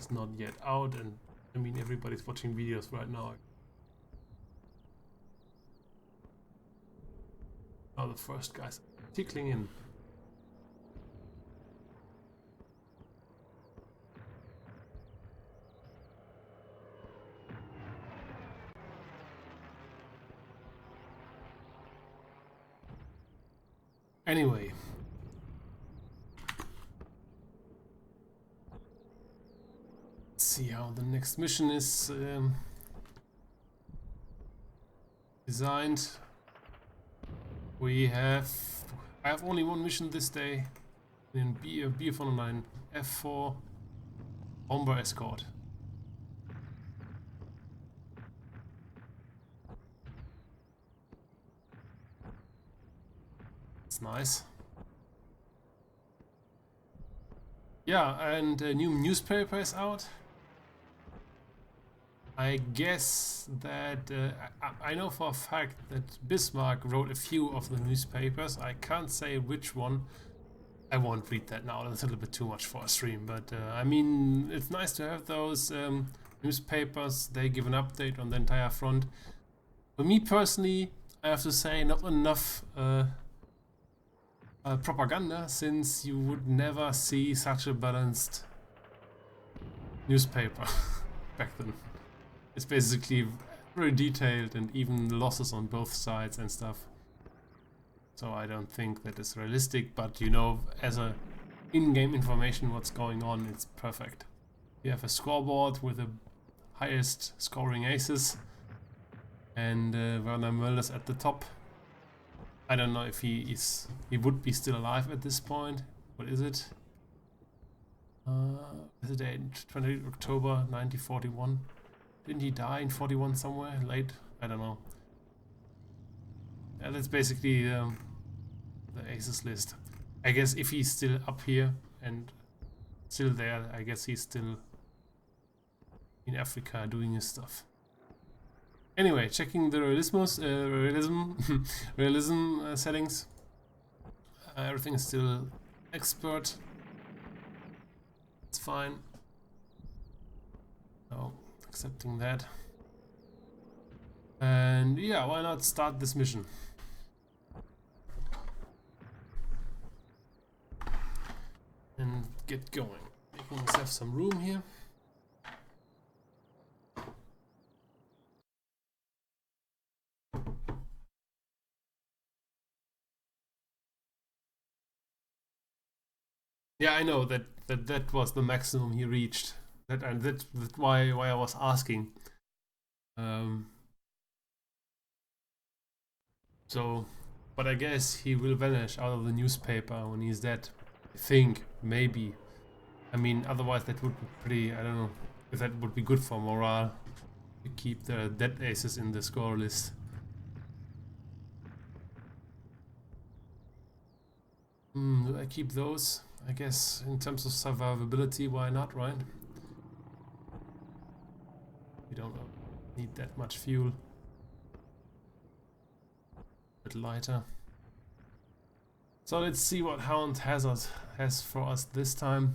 is not yet out, and I mean everybody's watching videos right now. Oh, the first guys tickling in. Anyway. Let's see how the next mission is designed. I have only one mission this day in B409 F4 bomber escort. It's nice. Yeah, and a new newspaper is out. I guess that I know for a fact that Bismarck wrote a few of the newspapers. I can't say which one. I won't read that now, that's a little bit too much for a stream, but I mean, it's nice to have those newspapers. They give an update on the entire front. For me personally, I have to say, not enough propaganda, since you would never see such a balanced newspaper back then. It's basically very detailed and even losses on both sides and stuff. So I don't think that is realistic, but you know, as a in-game information what's going on, it's perfect. You have a scoreboard with the highest scoring aces, and Werner Möller's at the top. I don't know if he would be still alive at this point. What is it? Is it 20 October 1941? Didn't he die in 41 somewhere late? I don't know. Yeah, that's basically the aces list. I guess if he's still up here and still there, I guess he's still in Africa doing his stuff. Anyway, checking the realism settings. Everything is still expert. It's fine. So, accepting that. And yeah, why not start this mission? And get going. Making myself some room here. Yeah, I know that was the maximum he reached. That's why I was asking. So, but I guess he will vanish out of the newspaper when he's dead. I think, maybe. I mean, otherwise that would be pretty, I don't know if that would be good for morale to keep the dead aces in the score list. Do I keep those? I guess in terms of survivability, why not, right? We don't need that much fuel. A bit lighter. So let's see what Hound has for us this time.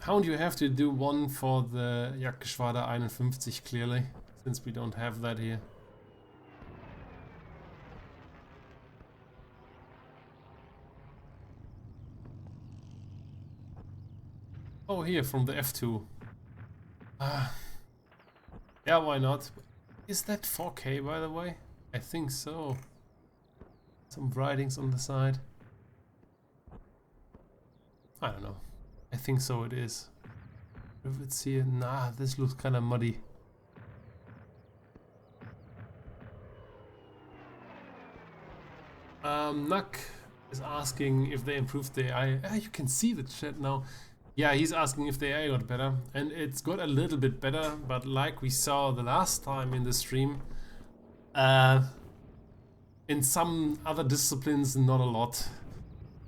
Hound, you have to do one for the Jagdgeschwader 51 clearly, since we don't have that here. Oh, here, from the F2. Yeah, why not? Is that 4K, by the way? I think so. Some writings on the side. I don't know. I think so it is. If it's here, nah, this looks kind of muddy. Nuck is asking if they improved the AI. Ah, you can see the chat now. Yeah, he's asking if the AI got better, and it's got a little bit better, but like we saw the last time in the stream, in some other disciplines, not a lot.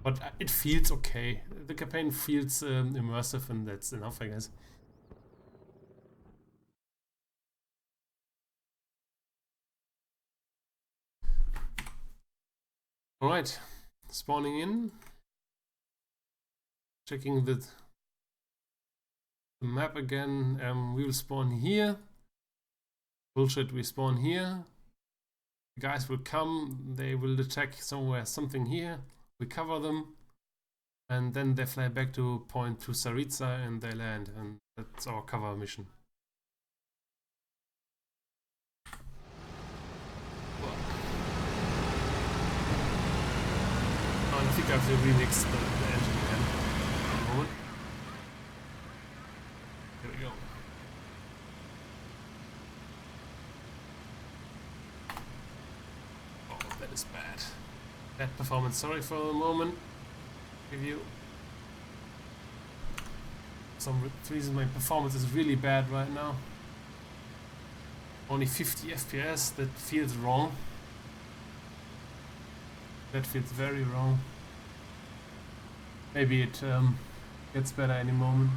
But it feels okay. The campaign feels immersive, and that's enough, I guess. Alright, spawning in. Checking the map again. We will spawn here. Bullshit, we spawn here. The guys will come, they will detect something here. We cover them. And then they fly back to point to Saritsa and they land. And that's our cover mission. I think I have to remix the engine again. For a moment. Here we go. Oh, that is bad. Bad performance. Sorry for the moment. Give you some reason my performance is really bad right now. Only 50 FPS. That feels wrong. That feels very wrong. Maybe it gets better any moment.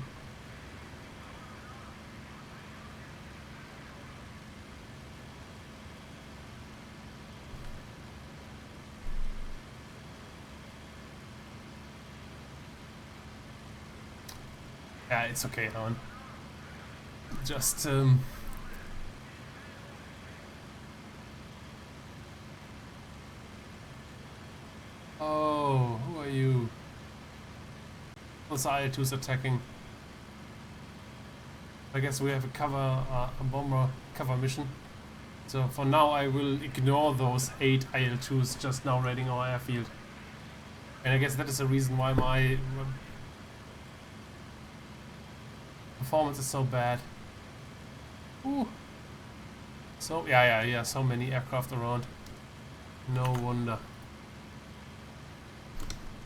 Yeah, it's okay, Alan. Just oh, who are you? Those IL-2s attacking. I guess we have a bomber cover mission. So for now I will ignore those 8 IL-2s just now raiding our airfield. And I guess that is the reason why my performance is so bad. Ooh. So yeah, so many aircraft around. No wonder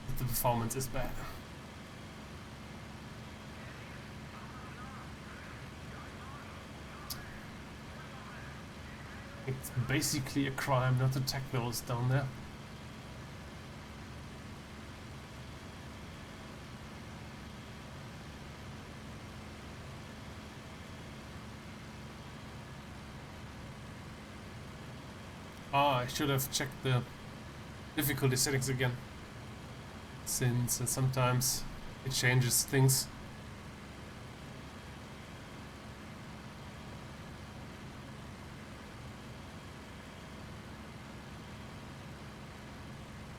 that the performance is bad. It's basically a crime not to attack those down there. I should have checked the difficulty settings again, since sometimes it changes things.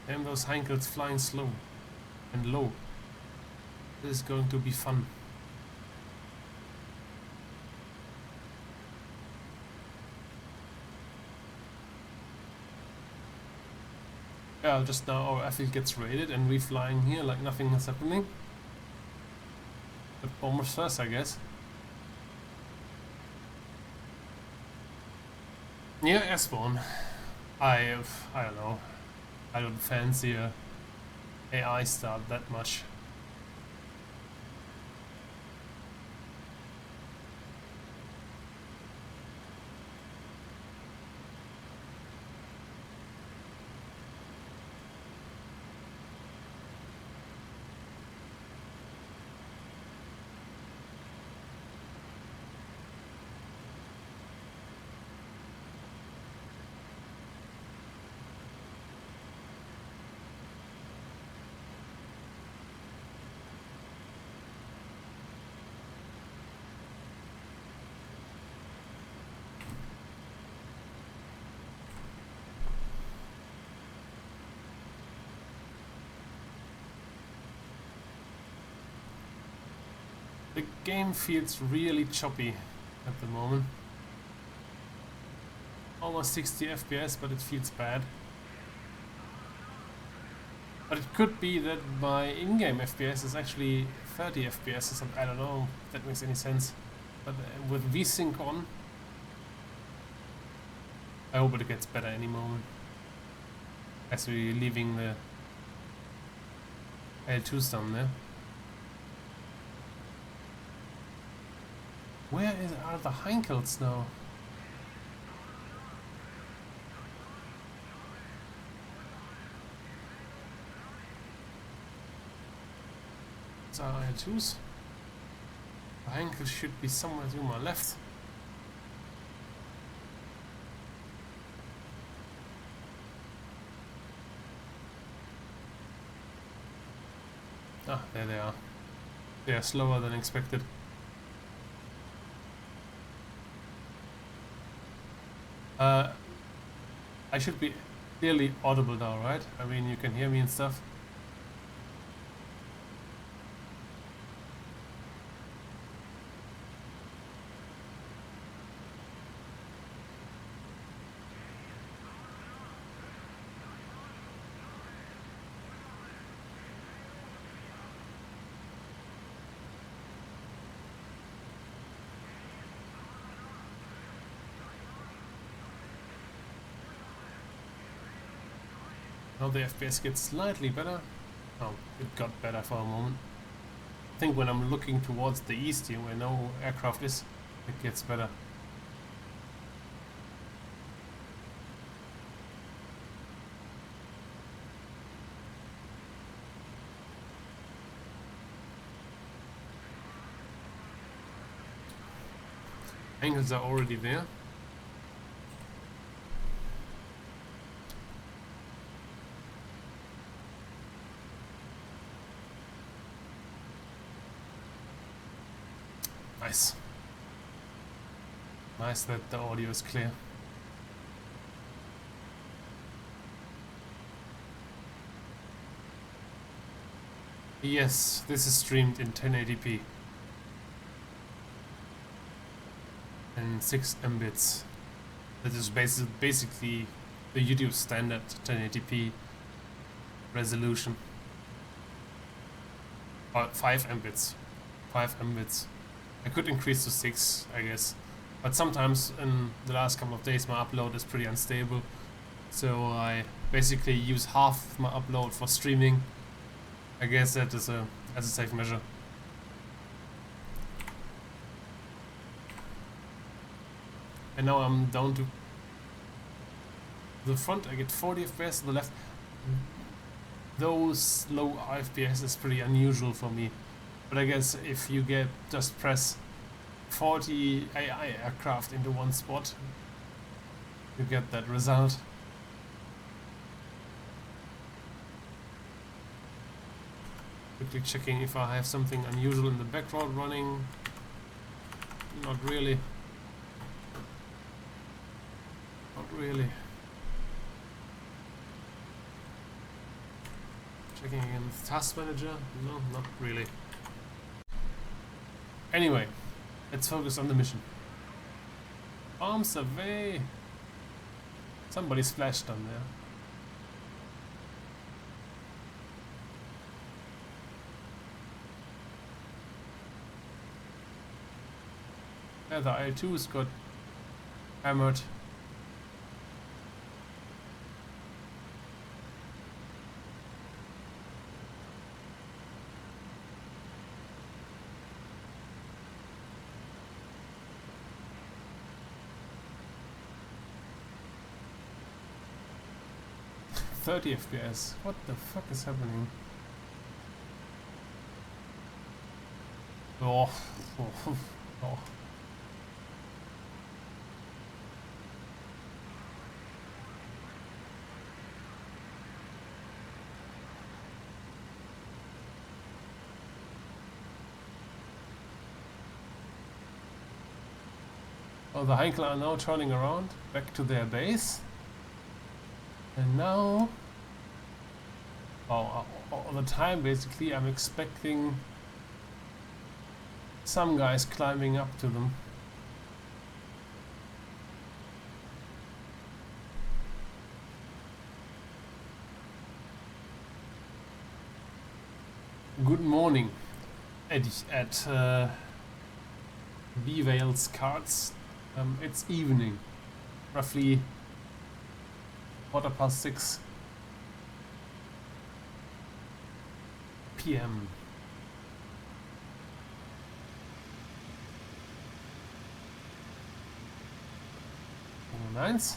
Damn those Heinkels flying slow and low. This is going to be fun. Yeah, just now our airfield gets raided and we flying here like nothing is happening. But bombers first, I guess. Yeah, airborne. I don't know. I don't fancy a AI start that much. The game feels really choppy at the moment. Almost 60 FPS, but it feels bad. But it could be that my in-game FPS is actually 30 FPS or something. I don't know if that makes any sense. But with VSync on, I hope it gets better any moment. As we're leaving the L2s down there. Where are the Heinkels now? These are L2s. The Heinkels should be somewhere to my left. Ah, there they are. They are slower than expected. I should be clearly audible now, right? I mean, you can hear me and stuff. Now the FPS gets slightly better. Oh, it got better for a moment. I think when I'm looking towards the east here, where no aircraft is, it gets better. Angles are already there. Nice. Nice that the audio is clear. Yes, this is streamed in 1080p. And 6 Mbits. That is basically the YouTube standard 1080p resolution. Or 5 Mbits. 5 Mbits. I could increase to 6, I guess. But sometimes in the last couple of days my upload is pretty unstable. So I basically use half my upload for streaming. I guess that is as a safe measure. And now I'm down to the front. I get 40 FPS, to the left. Those low FPS is pretty unusual for me. But I guess if you just press 40 AI aircraft into one spot, you get that result. Quickly checking if I have something unusual in the background running. Not really. Not really. Checking again with Task Manager. No, not really. Anyway, let's focus on the mission. Arms away! Somebody splashed down there. Yeah, the IL-2's got hammered. .30 FPS. What the fuck is happening? Oh. Oh. Oh, the Heinkel are now turning around back to their base. And now, all the time basically, I'm expecting some guys climbing up to them. Good morning at B-Vale's cards. It's evening, roughly 6:15 p.m. Nines,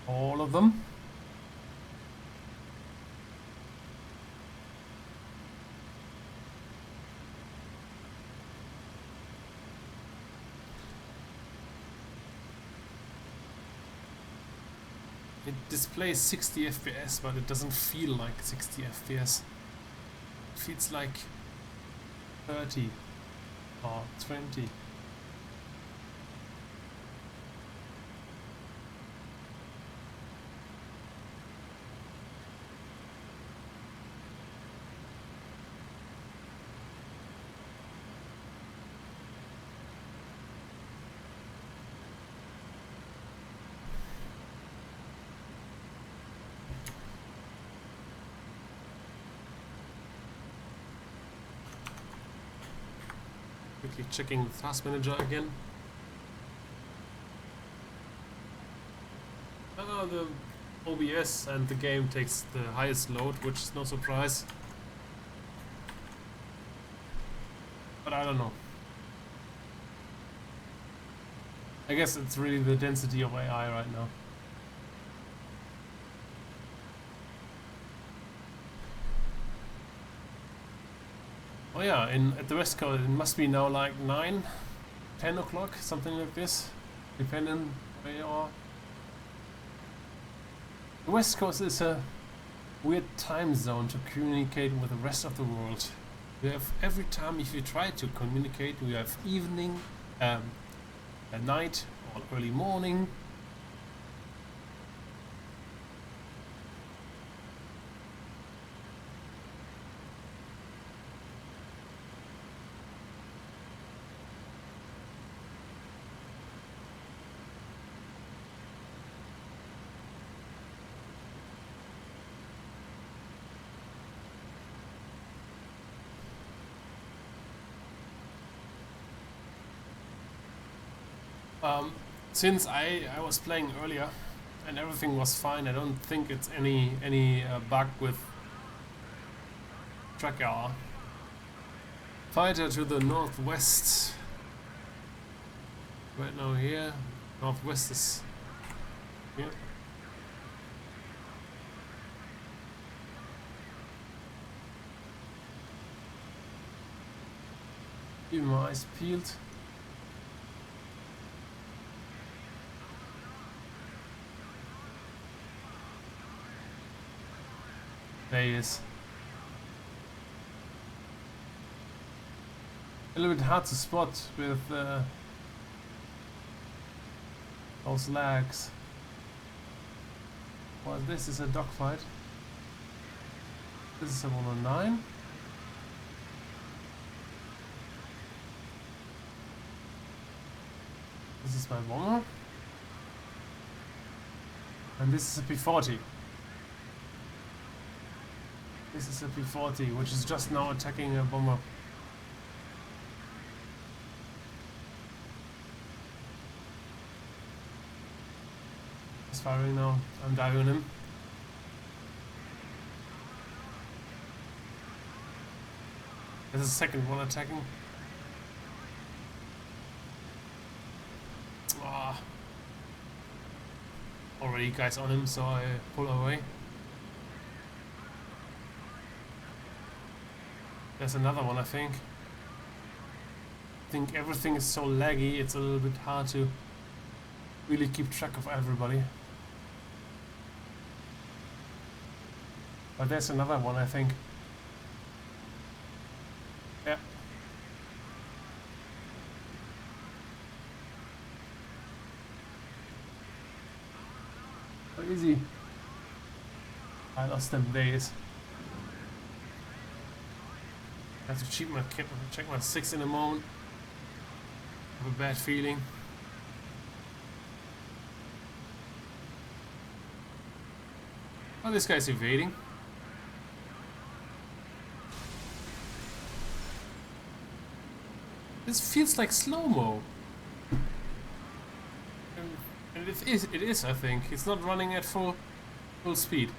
all of them. It displays 60 FPS, but it doesn't feel like 60 FPS. It feels like 30 or 20. Quickly checking the task manager again. The OBS and the game takes the highest load, which is no surprise. But I don't know. I guess it's really the density of AI right now. Oh yeah, at the West Coast it must be now like 9, 10 o'clock, something like this, depending where you are. The West Coast is a weird time zone to communicate with the rest of the world. You have every time if you try to communicate, you have evening, at night, or early morning. Since I was playing earlier and everything was fine, I don't think it's any bug with tracker. Fighter to the northwest. Right now here, northwest is here. Keep my eyes peeled. There he is. A little bit hard to spot with those lags. Well, this is a dogfight. This is a 109. This is my bomber. And this is a P40. This is a P40, which is just now attacking a bomber. He's firing now. I'm diving him. There's a second one attacking. Ah. Already guys on him, so I pull away. There's another one, I think. I think everything is so laggy, it's a little bit hard to really keep track of everybody. But there's another one, I think. Yeah. So easy. I lost him, there he is. I have to check my 6 in a moment. I have a bad feeling. Oh, this guy's evading. This feels like slow-mo. And it is, I think. It's not running at full speed.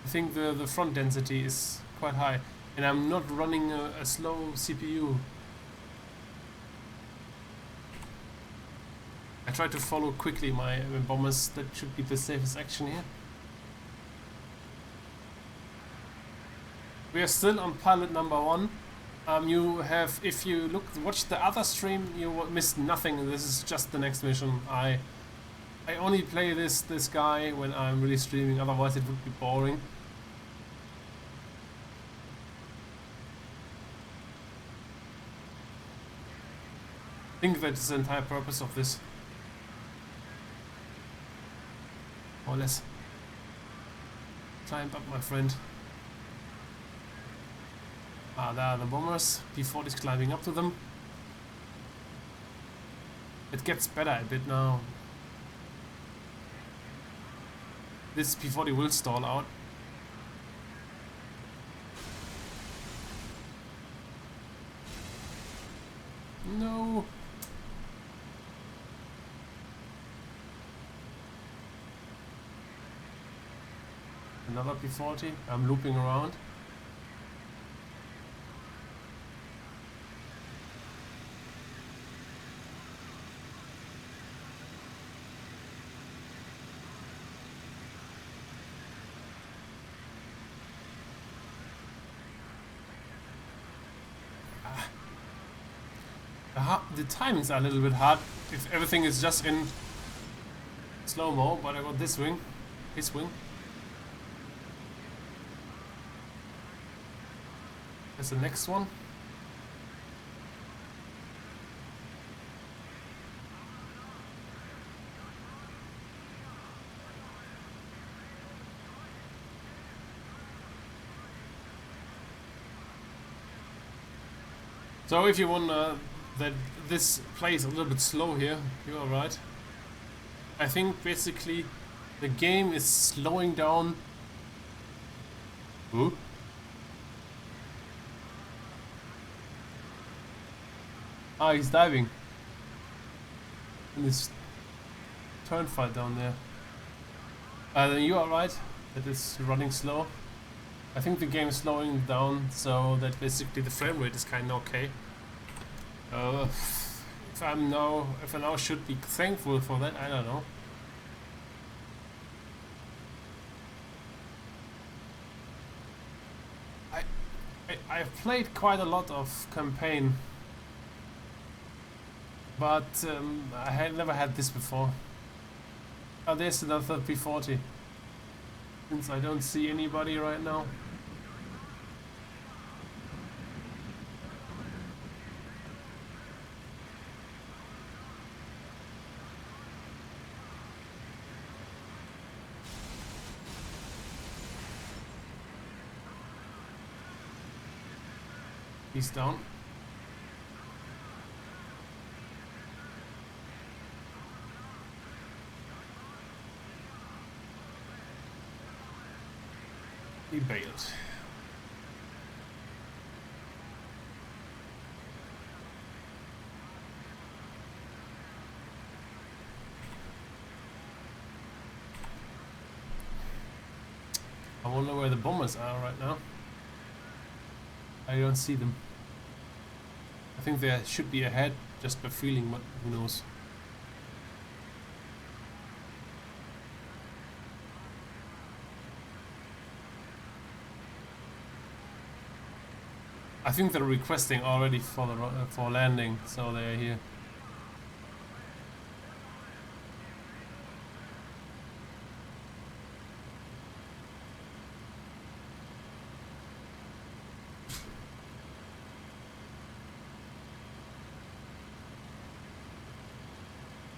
I think the front density is quite high, and I'm not running a slow CPU. I try to follow quickly my bombers. That should be the safest action here. We are still on pilot number 1. You have, if you watch the other stream, you missed nothing. This is just the next mission. I only play this guy when I'm really streaming, otherwise it would be boring. I think that is the entire purpose of this. More or less. Climb up, my friend. Ah, there are the bombers. P40 is climbing up to them. It gets better a bit now. This P40 will stall out. No. Another P40. I'm looping around. The timings are a little bit hard if everything is just in slow-mo, but I got this wing, his wing. There's the next one. So if you want that this plays a little bit slow here, you are right. I think basically the game is slowing down. Ooh. Ah, he's diving. In this turn fight down there. Then you are right, that is running slow. I think the game is slowing down so that basically the frame rate is kinda okay. If I now should be thankful for that, I don't know. I've played quite a lot of campaign, but I had never had this before. Oh, there's another P40. Since I don't see anybody right now. He's down. He bailed. I wonder where the bombers are right now. I don't see them. I think they should be ahead just by feeling, but who knows. I think they're requesting already for the for landing, so they're here.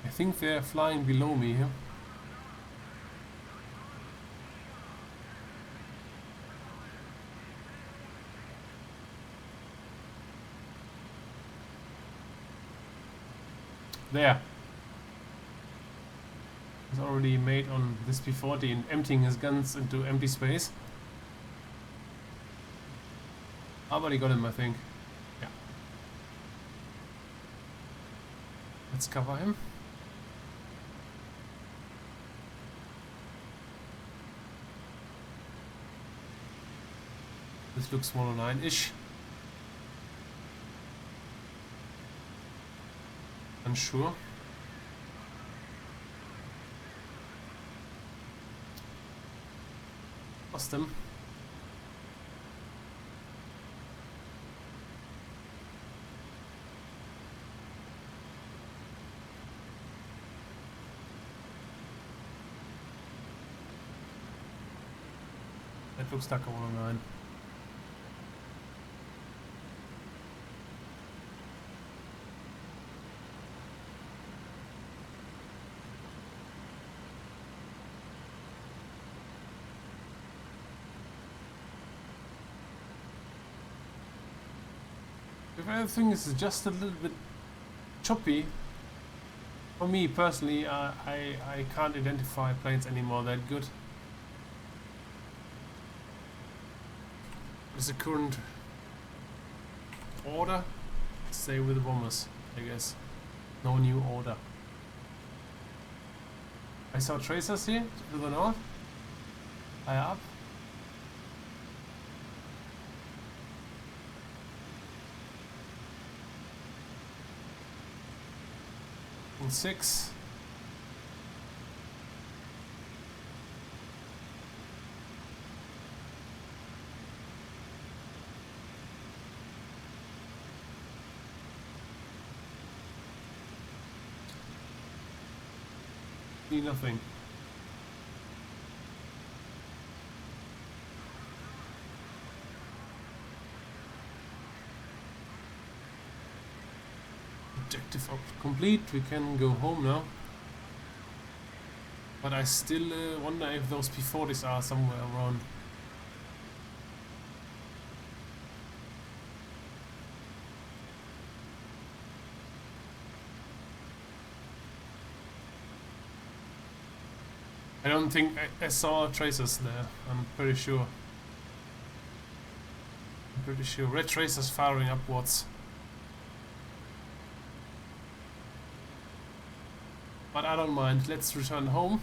I think they're flying below me here. There. He's already made on this P40 and emptying his guns into empty space. Ah, but he got him, I think. Yeah. Let's cover him. This looks 109-ish. Unsure. Lost him. That looks like a 109. If everything is just a little bit choppy, for me personally, I can't identify planes anymore that good. What is the current order? Stay with the bombers, I guess. No new order. I saw tracers here to the north. Higher up. And 6. Nothing. Objective complete. We can go home now. But I still wonder if those P40s are somewhere around. I don't think I saw tracers there. I'm pretty sure. Red tracers firing upwards. But I don't mind. Let's return home.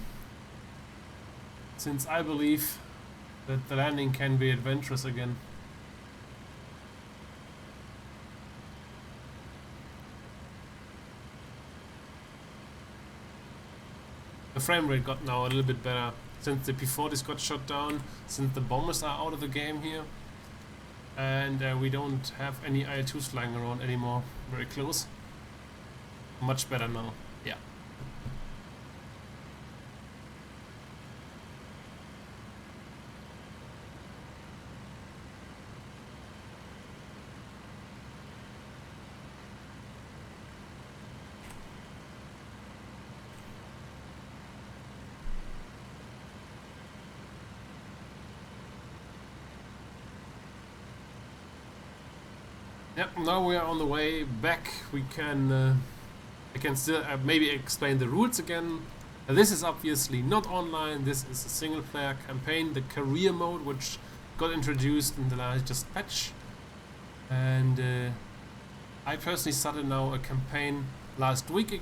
Since I believe that the landing can be adventurous again. The frame rate got now a little bit better since the P40s got shot down, since the bombers are out of the game here, and we don't have any IL-2s flying around anymore very close. Much better now, yeah. Yep, now we are on the way back. We can, I can still maybe explain the rules again. This is obviously not online. This is a single player campaign, the career mode, which got introduced in the latest patch. And I personally started now a campaign last week,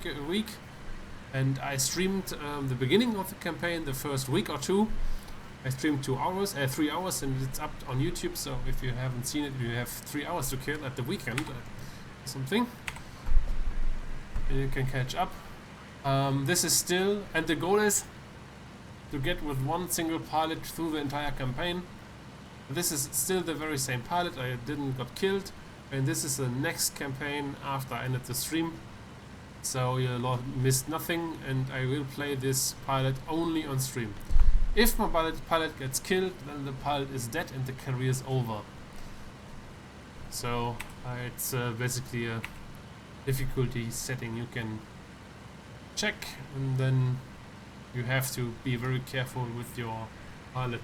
and I streamed the beginning of the campaign, the first week or two. I streamed 3 hours, and it's up on YouTube. So if you haven't seen it, you have 3 hours to kill at the weekend, something. And you can catch up. This is still, and the goal is to get with one single pilot through the entire campaign. This is still the very same pilot. I didn't got killed, and this is the next campaign after I ended the stream. So you'll miss nothing, and I will play this pilot only on stream. If my pilot gets killed, then the pilot is dead and the career is over. So it's basically a difficulty setting you can check, and then you have to be very careful with your pilot.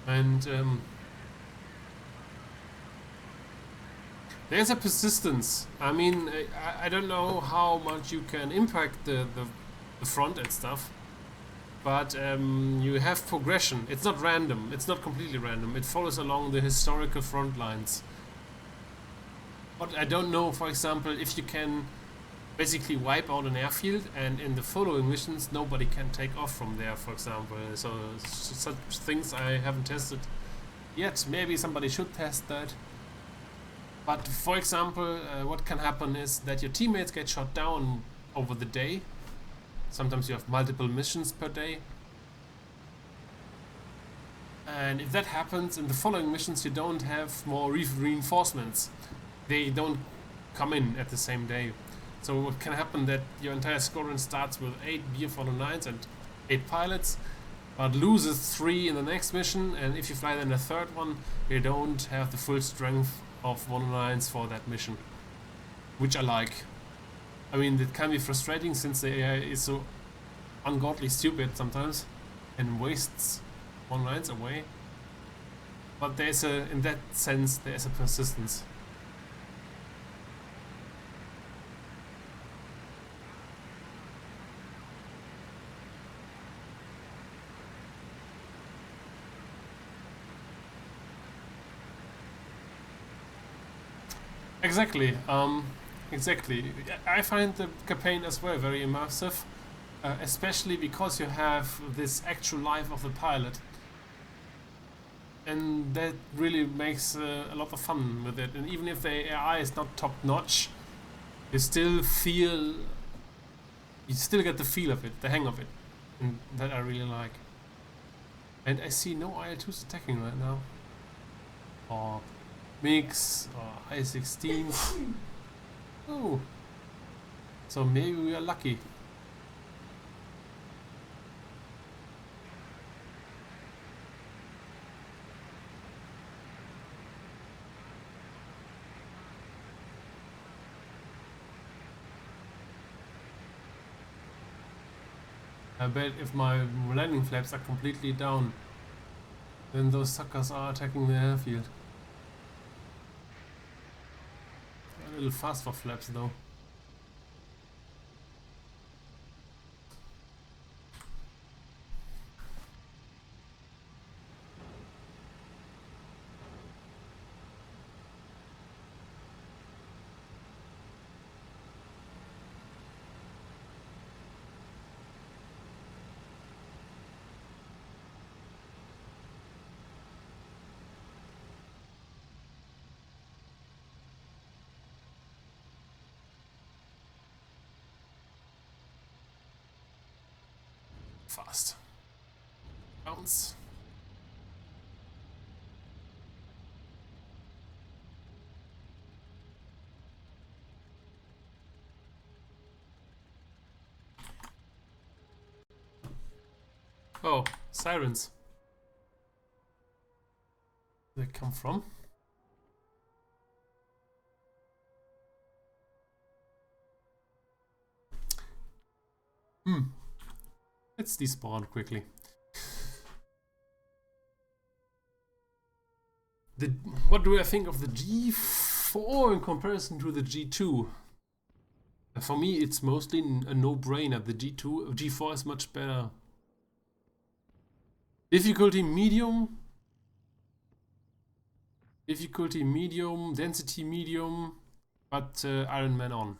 And there's a persistence. I mean, I don't know how much you can impact the front and stuff, but you have progression. It's not random. It's not completely random. It follows along the historical front lines. But I don't know, for example, if you can basically wipe out an airfield, and in the following missions nobody can take off from there, for example. So such things I haven't tested yet. Maybe somebody should test that. But for example, what can happen is that your teammates get shot down over the day. Sometimes you have multiple missions per day. And if that happens, in the following missions you don't have more reinforcements. They don't come in at the same day. So it can happen that your entire squadron starts with 8 BF-109s and 8 pilots, but loses 3 in the next mission, and if you fly then the third one, you don't have the full strength of 109s for that mission. Which I like. I mean, it can be frustrating since the AI is so ungodly stupid sometimes and wastes 109s away. But there's a, in that sense, there's a persistence. Exactly. Exactly. I find the campaign as well very immersive, especially because you have this actual life of the pilot, and that really makes a lot of fun with it. And even if the AI is not top notch, you still feel, you still get the feel of it, the hang of it, and that I really like. And I see no IL-2s attacking right now, or MiGs, or I-16s. Oh, so maybe we are lucky. I bet if my landing flaps are completely down, then those suckers are attacking the airfield. A little fast for flaps though. Fast. Bounce. Oh, sirens. Where they come from? Let's despawn quickly. What do I think of the G4 in comparison to the G2? For me, it's mostly a no-brainer. The G4 is much better. Difficulty medium. Difficulty medium. Density medium. But Iron Man on.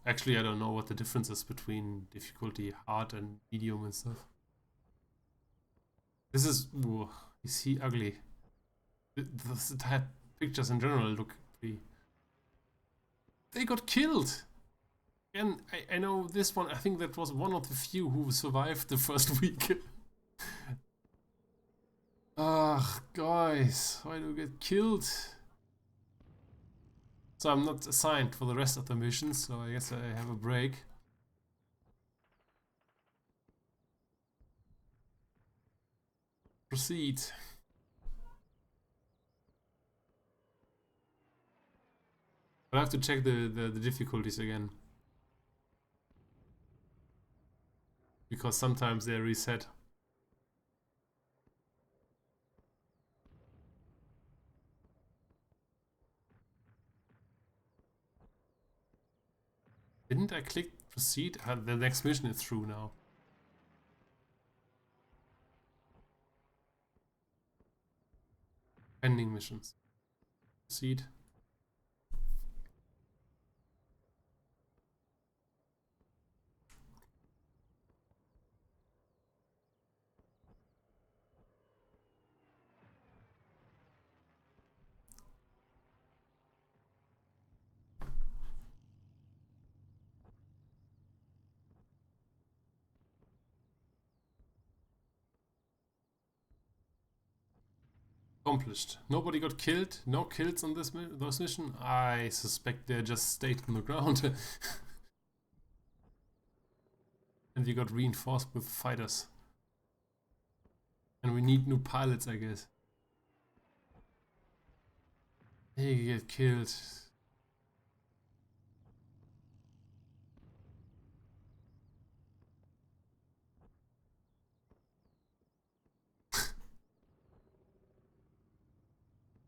Actually, I don't know what the difference is between difficulty hard and medium and stuff. This is... Ooh, is he ugly? The pictures in general look pretty... They got killed! And I know this one, I think that was one of the few who survived the first week. Ugh, guys, why do we get killed? So I'm not assigned for the rest of the missions, so I guess I have a break. Proceed. But I have to check the difficulties again. Because sometimes they reset. Didn't I click proceed? The next mission is through now. Pending missions. Proceed. Accomplished. Nobody got killed. No kills on those mission. I suspect they just stayed on the ground. And we got reinforced with fighters. And we need new pilots, I guess. They get killed.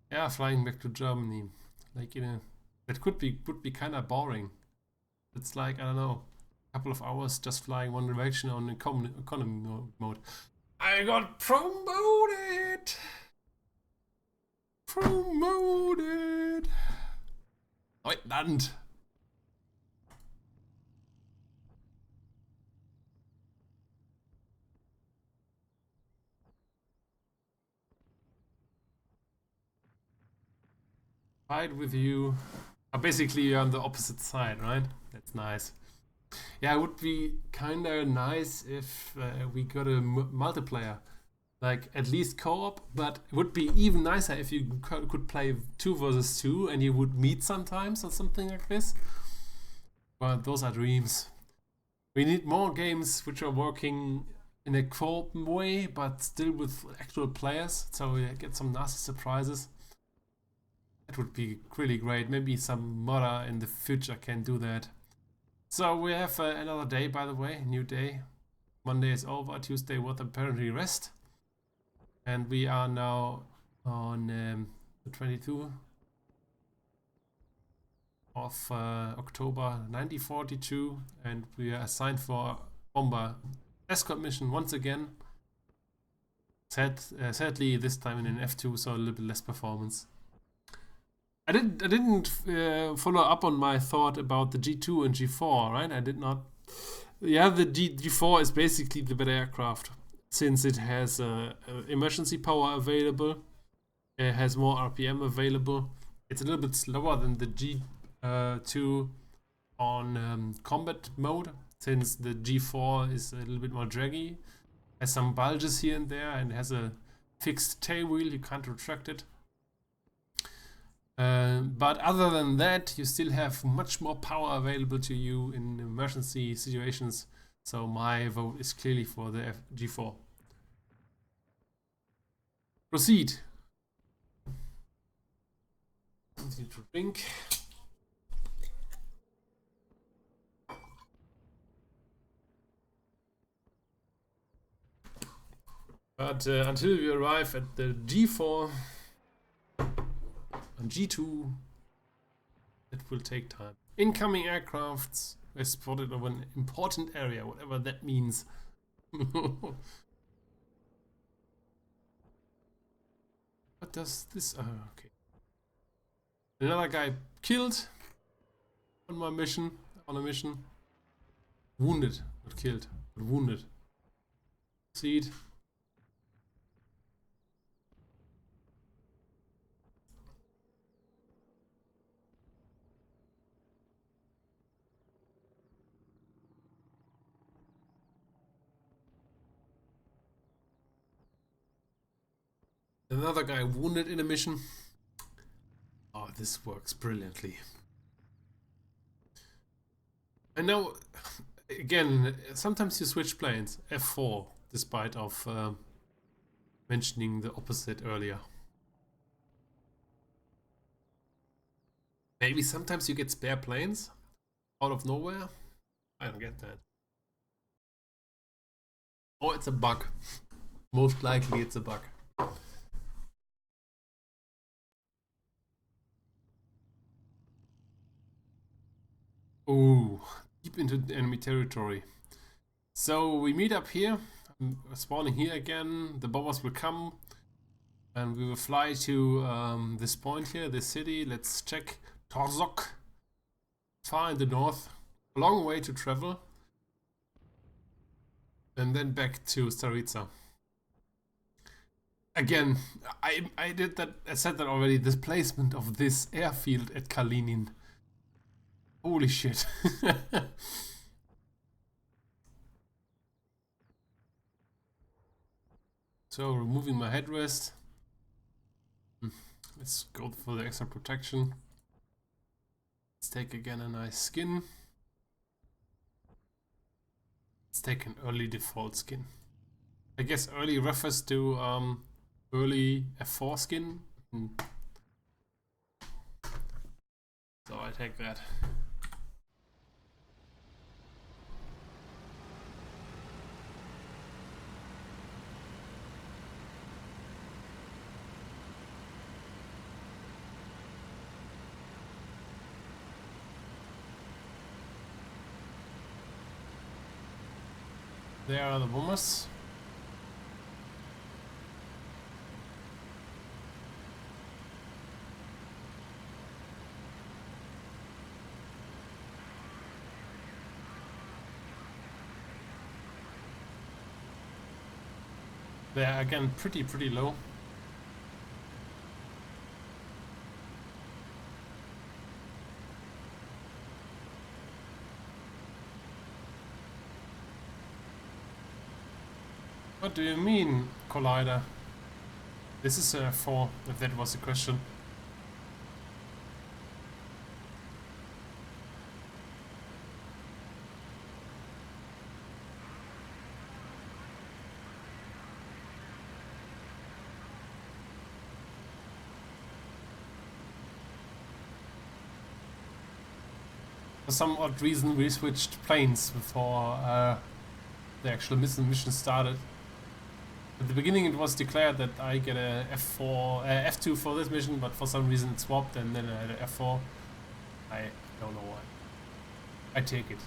Yeah, flying back to Germany. Like that would be kinda boring. It's like, I don't know, a couple of hours just flying one direction on economy mode. I got promoted! Promoted! Leutnant! Fight with you. Basically, you're on the opposite side, right? That's nice. Yeah, it would be kinda nice if we got a multiplayer. Like, at least co-op, but it would be even nicer if you could play 2 versus 2 and you would meet sometimes or something like this. But those are dreams. We need more games which are working in a co-op way, but still with actual players, so we get some nasty surprises. That would be really great. Maybe some modder in the future can do that. So we have another day, by the way, new day. Monday is over, Tuesday was apparently rest. And we are now on the 22 of October 1942, and we are assigned for bomber escort mission once again. Sadly, this time in an F2, so a little bit less performance. I didn't follow up on my thought about the G2 and G4, right? I did not. Yeah, the G4 is basically the better aircraft, since it has emergency power available, it has more RPM available. It's a little bit slower than the G2 on combat mode, since the G4 is a little bit more draggy, has some bulges here and there, and has a fixed tail wheel, you can't retract it. But other than that, you still have much more power available to you in emergency situations. So my vote is clearly for the G4. Proceed. Continue to drink. But until we arrive at the G4 and G2, it will take time. Incoming aircrafts are spotted over an important area, whatever that means. What does this... okay. Another guy killed on my mission, on a mission. Wounded, not killed, but wounded. Proceed. Another guy wounded in a mission. Oh, this works brilliantly. And now, again, sometimes you switch planes. F4, despite of mentioning the opposite earlier. Maybe sometimes you get spare planes out of nowhere. I don't get that. Or it's a bug. Most likely it's a bug. Oh, deep into enemy territory. So we meet up here. I'm spawning here again. The bombers will come. And we will fly to this point here, this city. Let's check Torzok. Far in the north. A long way to travel. And then back to Staritsa. Again, I did that. I said that already. This placement of this airfield at Kalinin. Holy shit. So removing my headrest. Let's go for the extra protection. Let's take again a nice skin. Let's take an early default skin. I guess early refers to early F4 skin. So I take that. There are the bombers. They're again pretty low. What do you mean, Collider? This is a 4, if that was the question. For some odd reason we switched planes before the actual mission started. At the beginning it was declared that I get a F2 for this mission, but for some reason it swapped and then I had a F4. I don't know why. I take it.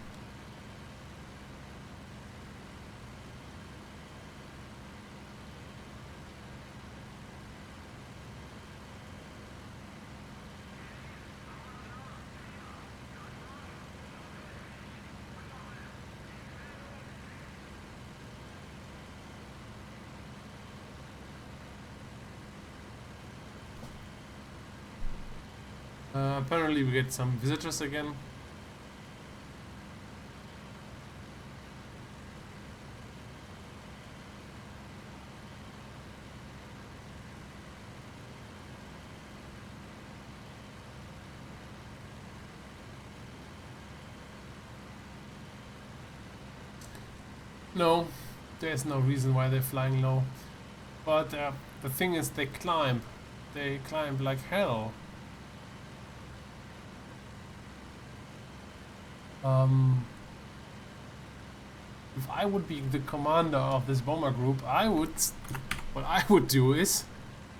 Apparently we get some visitors again. No, there's no reason why they're flying low. But the thing is, they climb like hell. If I would be the commander of this bomber group, what I would do is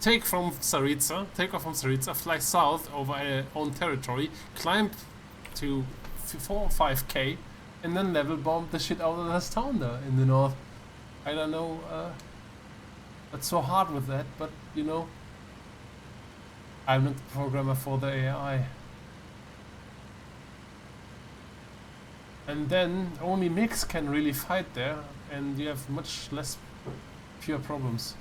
take off from Staritsa, fly south over our own territory, climb to 4 or 5k, and then level bomb the shit out of this town there in the north. I don't know what's so hard with that, but you know, I'm not the programmer for the AI. And then only mix can really fight there, and you have much less pure problems.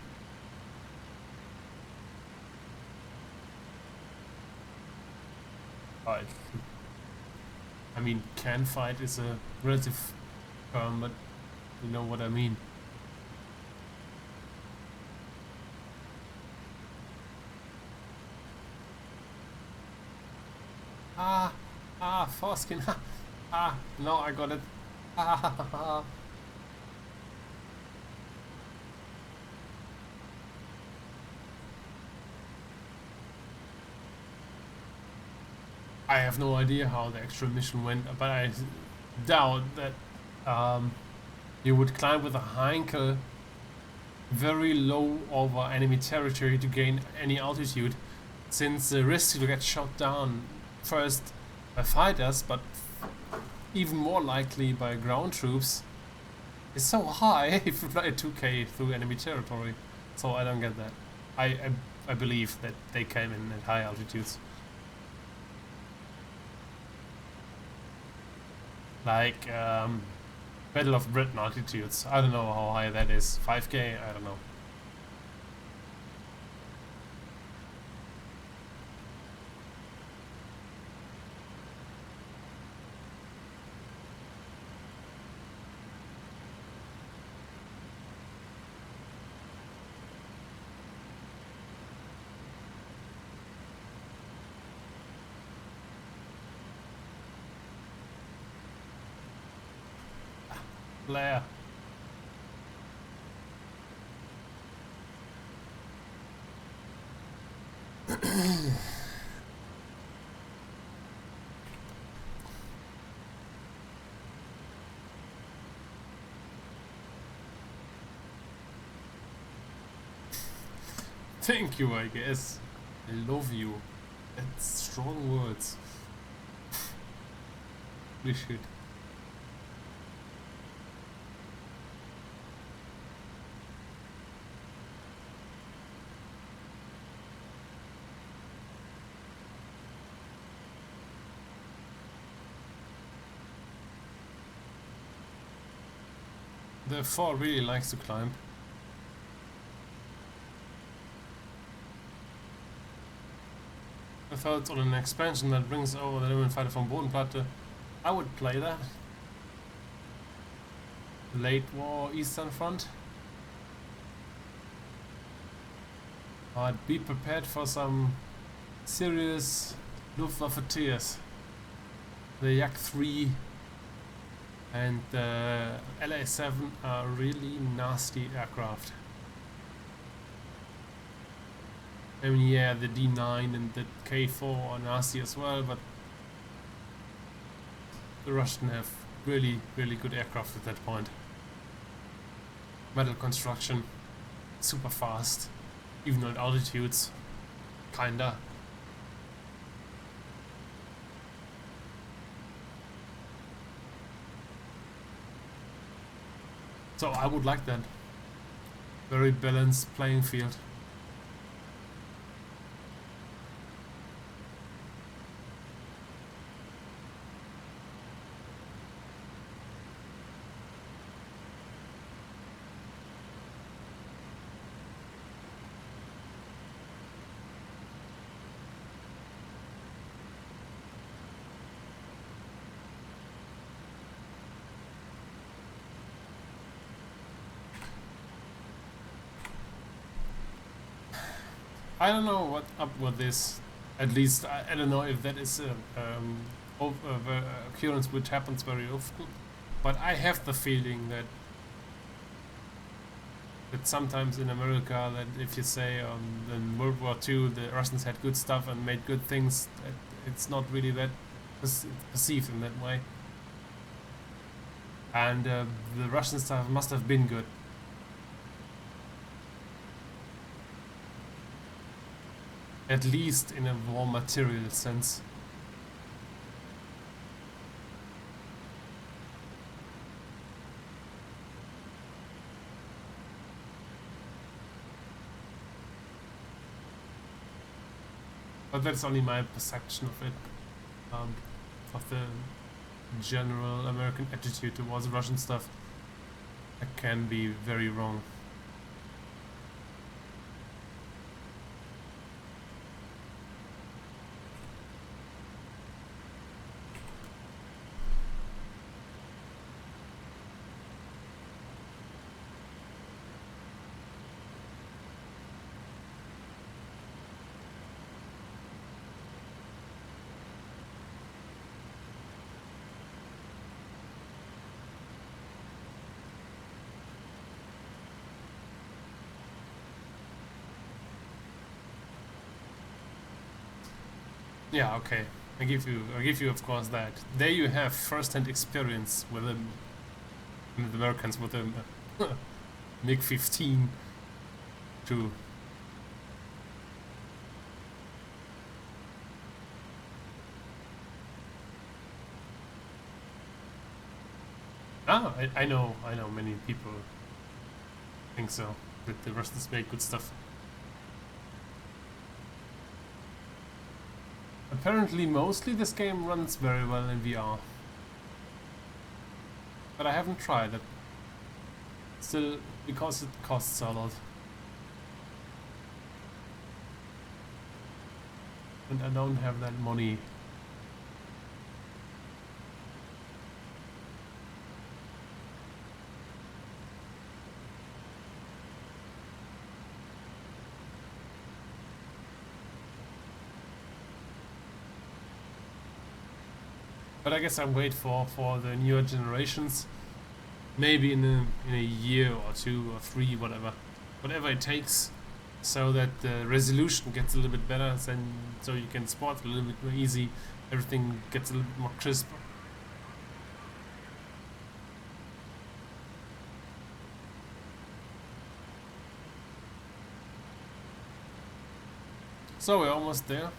I mean, can fight is a relative term, but you know what I mean. Foreskin. No, I got it. I have no idea how the actual mission went, but I doubt that you would climb with a Heinkel very low over enemy territory to gain any altitude, since the risk to get shot down first by fighters, but even more likely by ground troops, is so high if you fly 2k through enemy territory. So I don't get that. I believe that they came in at high altitudes. Like Battle of Britain altitudes. I don't know how high that is. 5K? I don't know. Blair. Thank you, I guess. I love you. That's strong words. We should. The 4 really likes to climb. I thought on an expansion that brings over the German fighter from Bodenplatte, I would play that. Late war Eastern Front. I'd be prepared for some serious Luftwaffe tears. The Yak 3 and the LA-7 are really nasty aircraft. I mean, yeah, the D9 and the K4 are nasty as well, but the Russians have really, really good aircraft at that point. Metal construction, super fast, even at altitudes, kinda. So I would like that. Very balanced playing field. I don't know what up with this. At least I don't know if that is a occurrence which happens very often. But I have the feeling that sometimes in America, that if you say in World War II the Russians had good stuff and made good things, it's not really that perceived in that way. And the Russian stuff must have been good. At least in a more material sense. But that's only my perception of it, of the general American attitude towards Russian stuff. I can be very wrong. Yeah, okay. I give you of course that. There you have first-hand experience with the Americans with the MiG-15 too. Ah, I know many people think so, that the Russians make good stuff. Apparently, mostly this game runs very well in VR. But I haven't tried it. Still, because it costs a lot. And I don't have that money. But I guess I wait for the newer generations. Maybe in a year or 2 or 3, whatever it takes, so that the resolution gets a little bit better, so you can spot a little bit more easy. Everything gets a little bit more crisp. So we're almost there.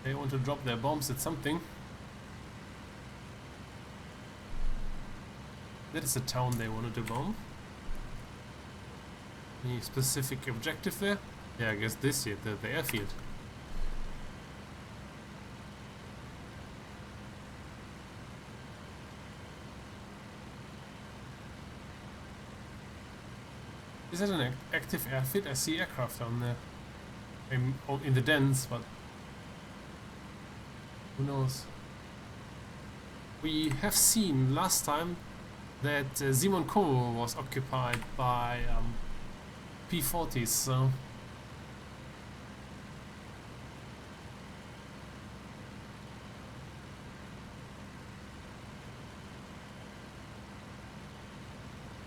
They want to drop their bombs at something. That is a town they wanted to bomb. Any specific objective there? Yeah, I guess this here, the airfield. Is that an active airfield? I see aircraft down there. In the dens, but who knows? We have seen last time that Simon Kovo was occupied by P-40s, so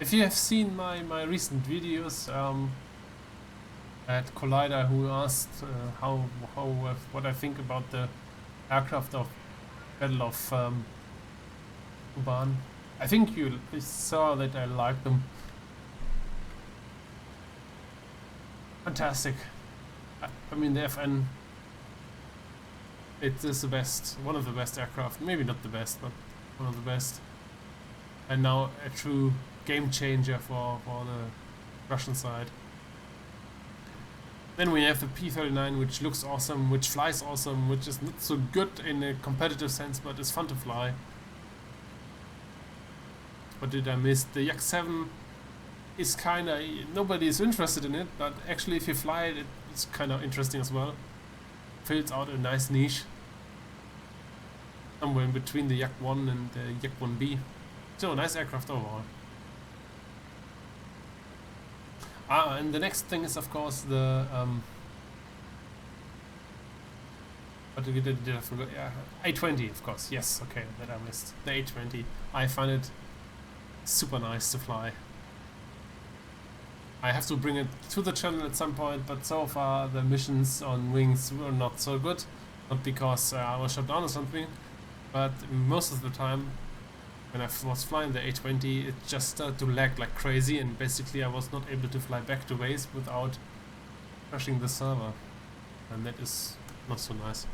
if you have seen my recent videos at Collider, who asked what I think about the aircraft of Battle of Kuban, I think you saw that I liked them. Fantastic. I mean, the FN, it is the best, one of the best aircraft. Maybe not the best, but one of the best. And now a true game changer for the Russian side. Then we have the P-39, which looks awesome, which flies awesome, which is not so good in a competitive sense, but it's fun to fly. What did I miss? The Yak 7 is kinda... nobody is interested in it, but actually if you fly it, it's kinda interesting as well. Fills out a nice niche. Somewhere in between the Yak 1 and the Yak 1B. So, nice aircraft overall. And the next thing is of course the... what did I forget? Yeah, A20 of course, yes, okay, that I missed. The A20. I find it super nice to fly. I have to bring it to the channel at some point, but so far the missions on wings were not so good. Not because I was shot down or something, but most of the time when I was flying the A20 it just started to lag like crazy, and basically I was not able to fly back to base without crashing the server, and that is not so nice.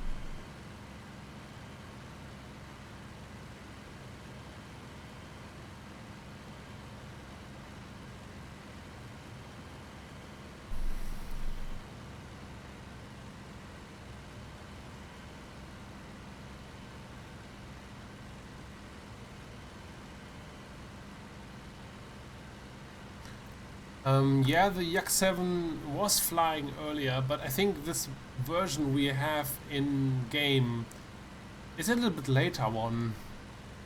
Yeah, the Yak 7 was flying earlier, but I think this version we have in game is a little bit later one,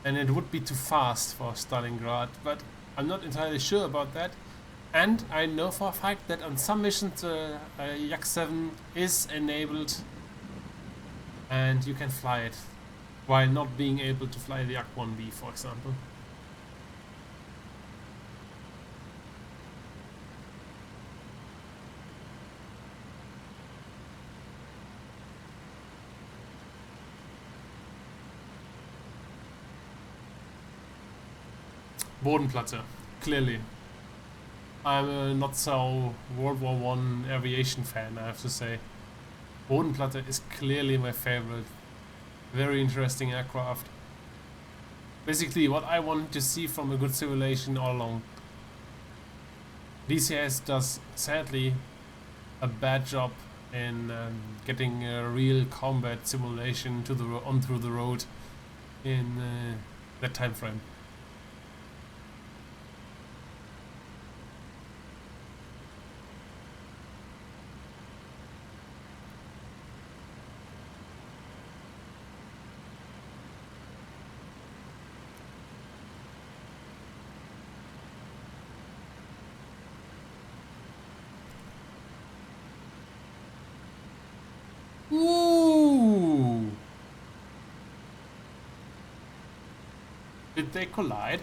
and it would be too fast for Stalingrad, but I'm not entirely sure about that. And I know for a fact that on some missions Yak 7 is enabled and you can fly it, while not being able to fly the Yak 1B, for example. Bodenplatte, clearly. I'm a not so World War I aviation fan, I have to say. Bodenplatte is clearly my favorite. Very interesting aircraft. Basically what I want to see from a good simulation all along. DCS does sadly a bad job in getting a real combat simulation to the on through the road in that time frame. Ooh! Did they collide?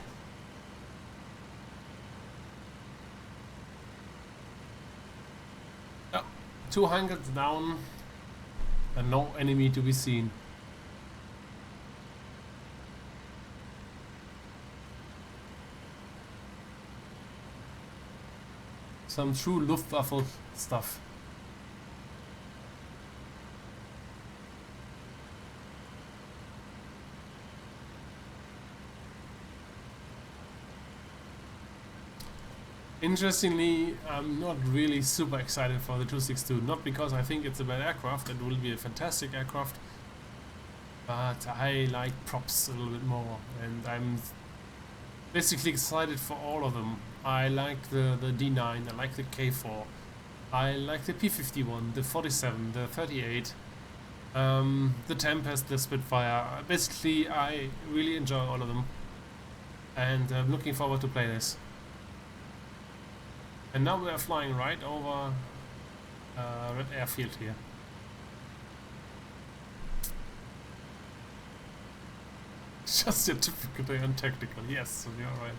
Oh, 200 down and no enemy to be seen. Some true Luftwaffe stuff. Interestingly, I'm not really super excited for the 262, not because I think it's a bad aircraft, it will be a fantastic aircraft, but I like props a little bit more, and I'm basically excited for all of them. I like the D9, I like the K4, I like the P51, the 47, the 38, the Tempest, the Spitfire. Basically, I really enjoy all of them, and I'm looking forward to play this. And now we are flying right over Red Airfield here. Just a typical day on tactical. Yes, you're right.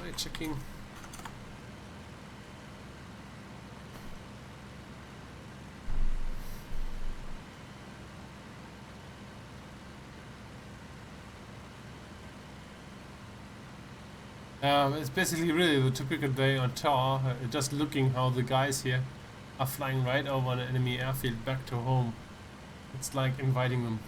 Right, checking. It's basically really the typical day on tour, just looking how the guys here are flying right over an enemy airfield back to home. It's like inviting them.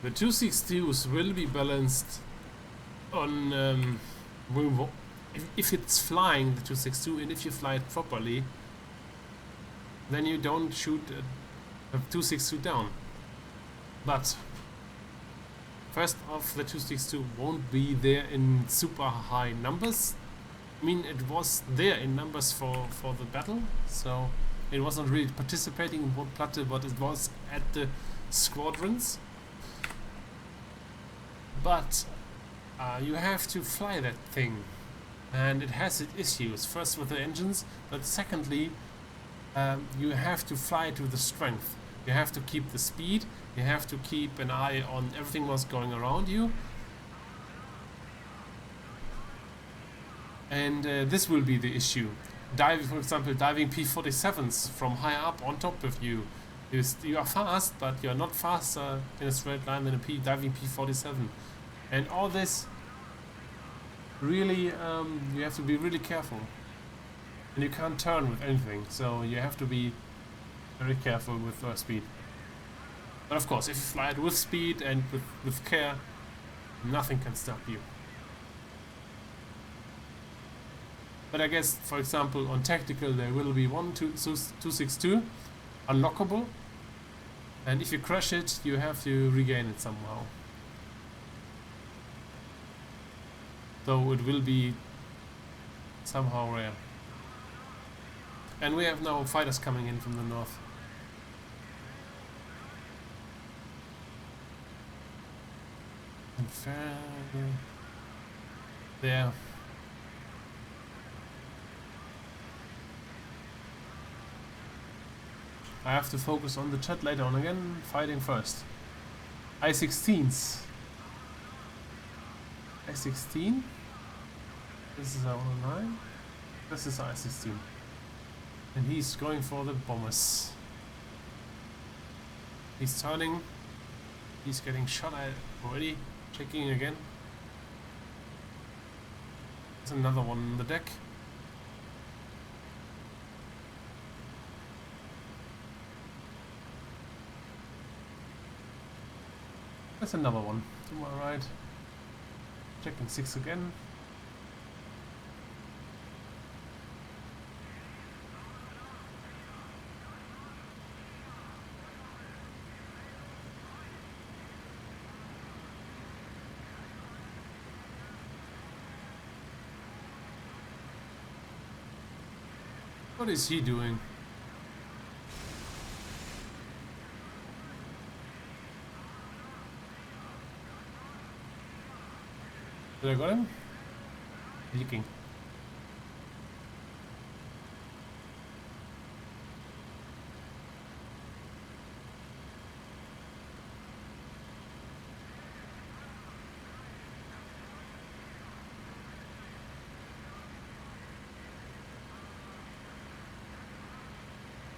The 262s will be balanced on if it's flying the 262, and if you fly it properly, then you don't shoot a 262 down. But first off, the 262 won't be there in super high numbers. I mean, it was there in numbers for the battle, so it wasn't really participating in one platte, but it was at the squadrons. But you have to fly that thing, and it has its issues. First with the engines, but secondly, you have to fly to the strength. You have to keep the speed. You have to keep an eye on everything what's going around you. And this will be the issue. Diving, for example, diving P-47s from high up on top of you. You are fast, but you're not faster in a straight line than a diving P-47. And all this, really, you have to be really careful. And you can't turn with anything, so you have to be very careful with speed. But of course, if you fly it with speed and with care, nothing can stop you. But I guess, for example, on tactical there will be 262 unlockable, and if you crush it, you have to regain it somehow. So it will be somehow rare. And we have now fighters coming in from the north. And there. I have to focus on the chat later on again, fighting first. I-16s. I-16? This is our 9. This is I-16. And he's going for the bombers. He's turning. He's getting shot at already. Checking again. There's another one on the deck. There's another one to my right. Checking 6 again. What is he doing? Did I got him? Leaking.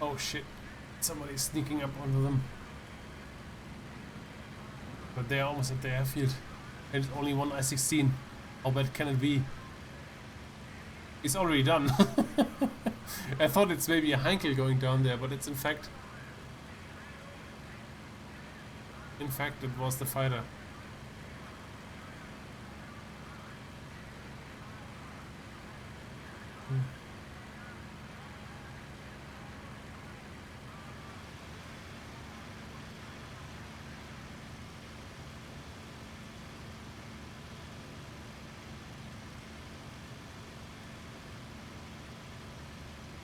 Oh shit, somebody's sneaking up onto them. But they're almost at the airfield. And it's only one I-16. How bad can it be? It's already done. I thought it's maybe a Heinkel going down there, but it's in fact... it was the fighter.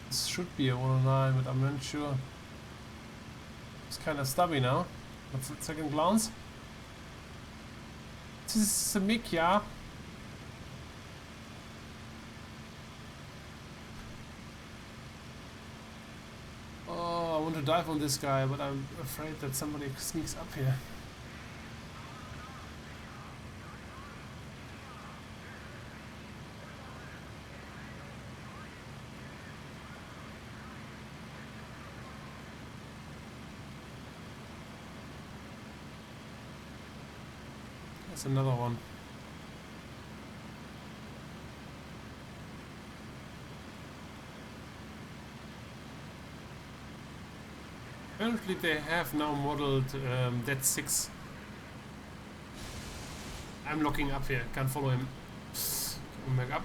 This should be a 109, but I'm not sure. It's kind of stubby now. What's the second glance? This is a MiG, yeah. Oh, I want to dive on this guy, but I'm afraid that somebody sneaks up here. That's another one. Apparently they have now modeled that 6. I'm looking up here, can't follow him. Come back up.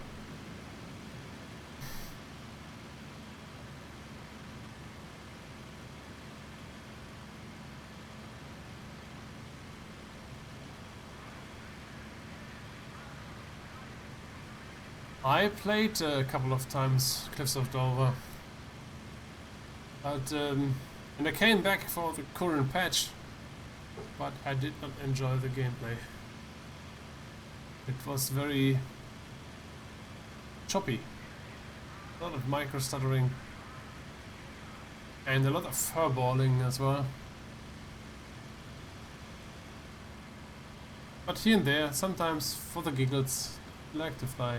I played a couple of times Cliffs of Dover, but and I came back for the current patch, but I did not enjoy the gameplay. It was very choppy, a lot of micro stuttering, and a lot of furballing as well. But here and there, sometimes for the giggles, I like to fly.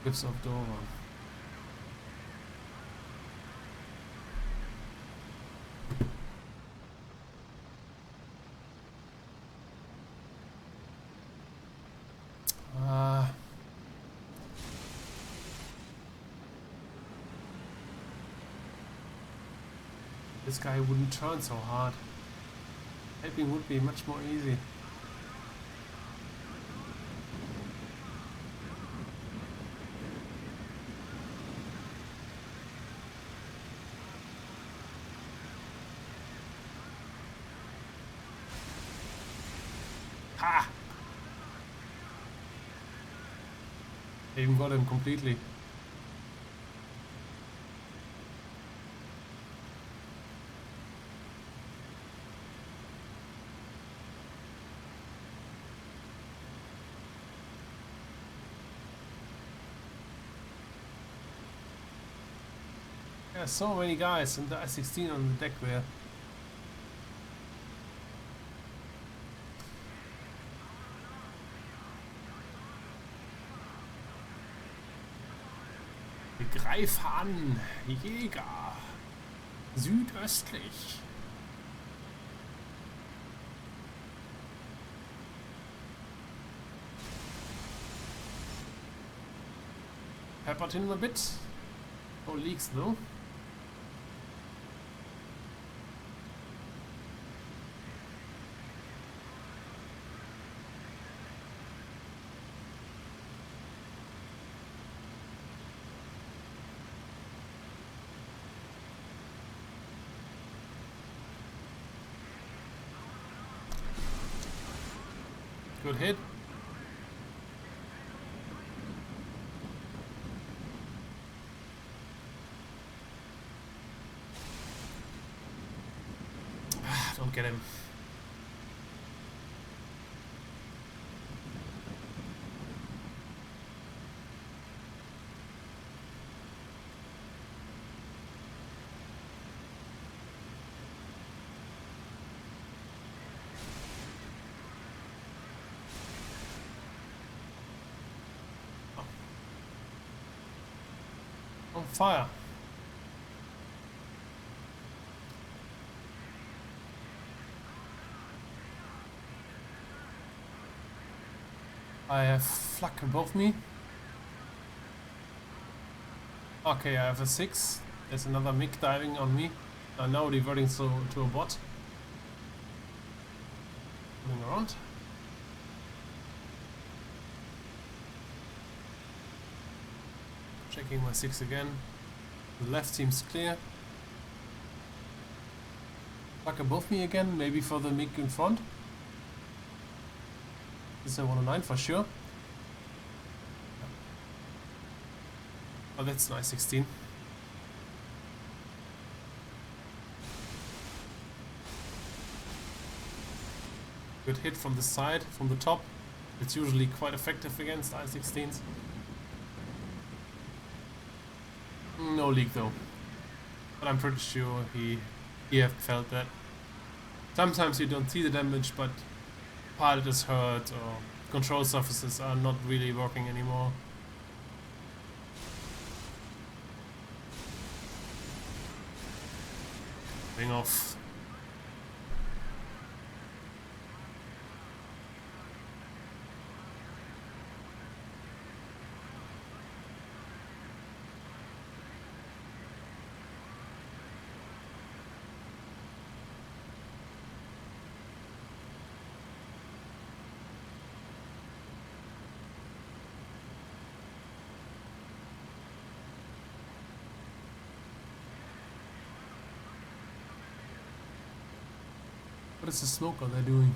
Cliffs of Dover. This guy wouldn't turn so hard. Helping would be much more easy. Ha! I even got him completely. Yeah, so many guys and the I-16 on the deck there. Greif an, Jäger. Südöstlich. Peppered him a bit. No leaks though. Good hit. Don't get him. On fire. I have flak above me. Okay, I have a 6. There's another MiG diving on me. Now diverting to a bot. Moving around. Checking my 6 again. The left seems clear. Flak above me again, maybe for the MiG in front. This is a 109 for sure. Oh, that's nice 16. Good hit from the side, from the top. It's usually quite effective against I-16s. No leak though. But I'm pretty sure he have felt that. Sometimes you don't see the damage, but pilot is hurt or control surfaces are not really working anymore. Wing off. What is the smoker they're doing?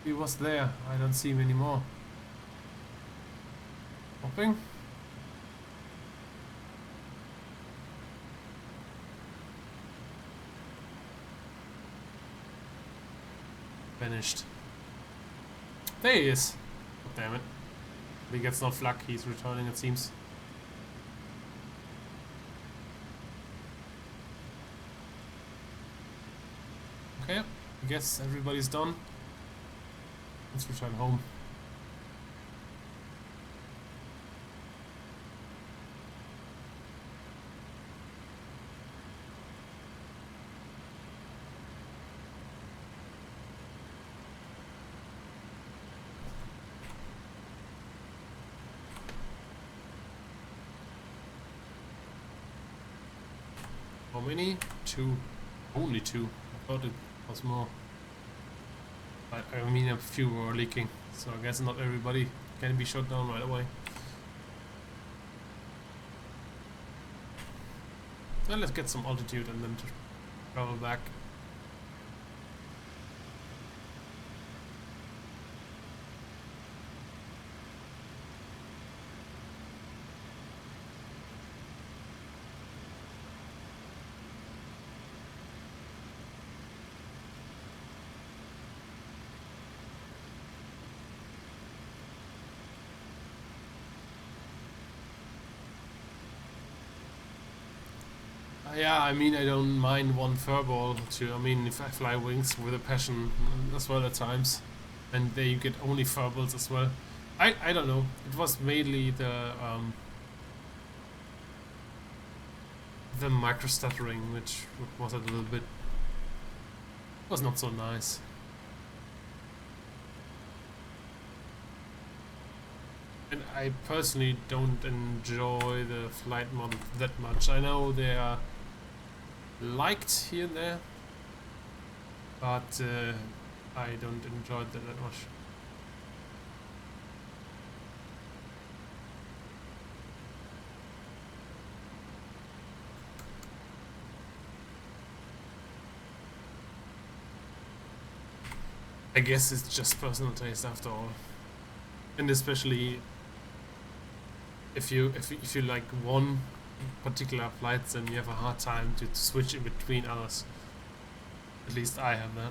He was there. I don't see him anymore. Hopping. Vanished. There he is. Oh, damn it. He gets no flak. He's returning, it seems. Okay, I guess everybody's done. Let's return home. How many? 2. Only 2. I thought it was more. I mean, a few were leaking, so I guess not everybody can be shot down right away. Well, let's get some altitude and then travel back. Yeah, I mean, I don't mind one furball too. I mean, if I fly wings with a passion as well at times, and there you get only furballs as well. I don't know. It was mainly the micro stuttering, which was a little bit was not so nice. And I personally don't enjoy the flight model that much. I know they are liked here and there, but I don't enjoy that much. I guess it's just personal taste after all, and especially if you like one particular flight, then you have a hard time to switch in between others. At least I have that.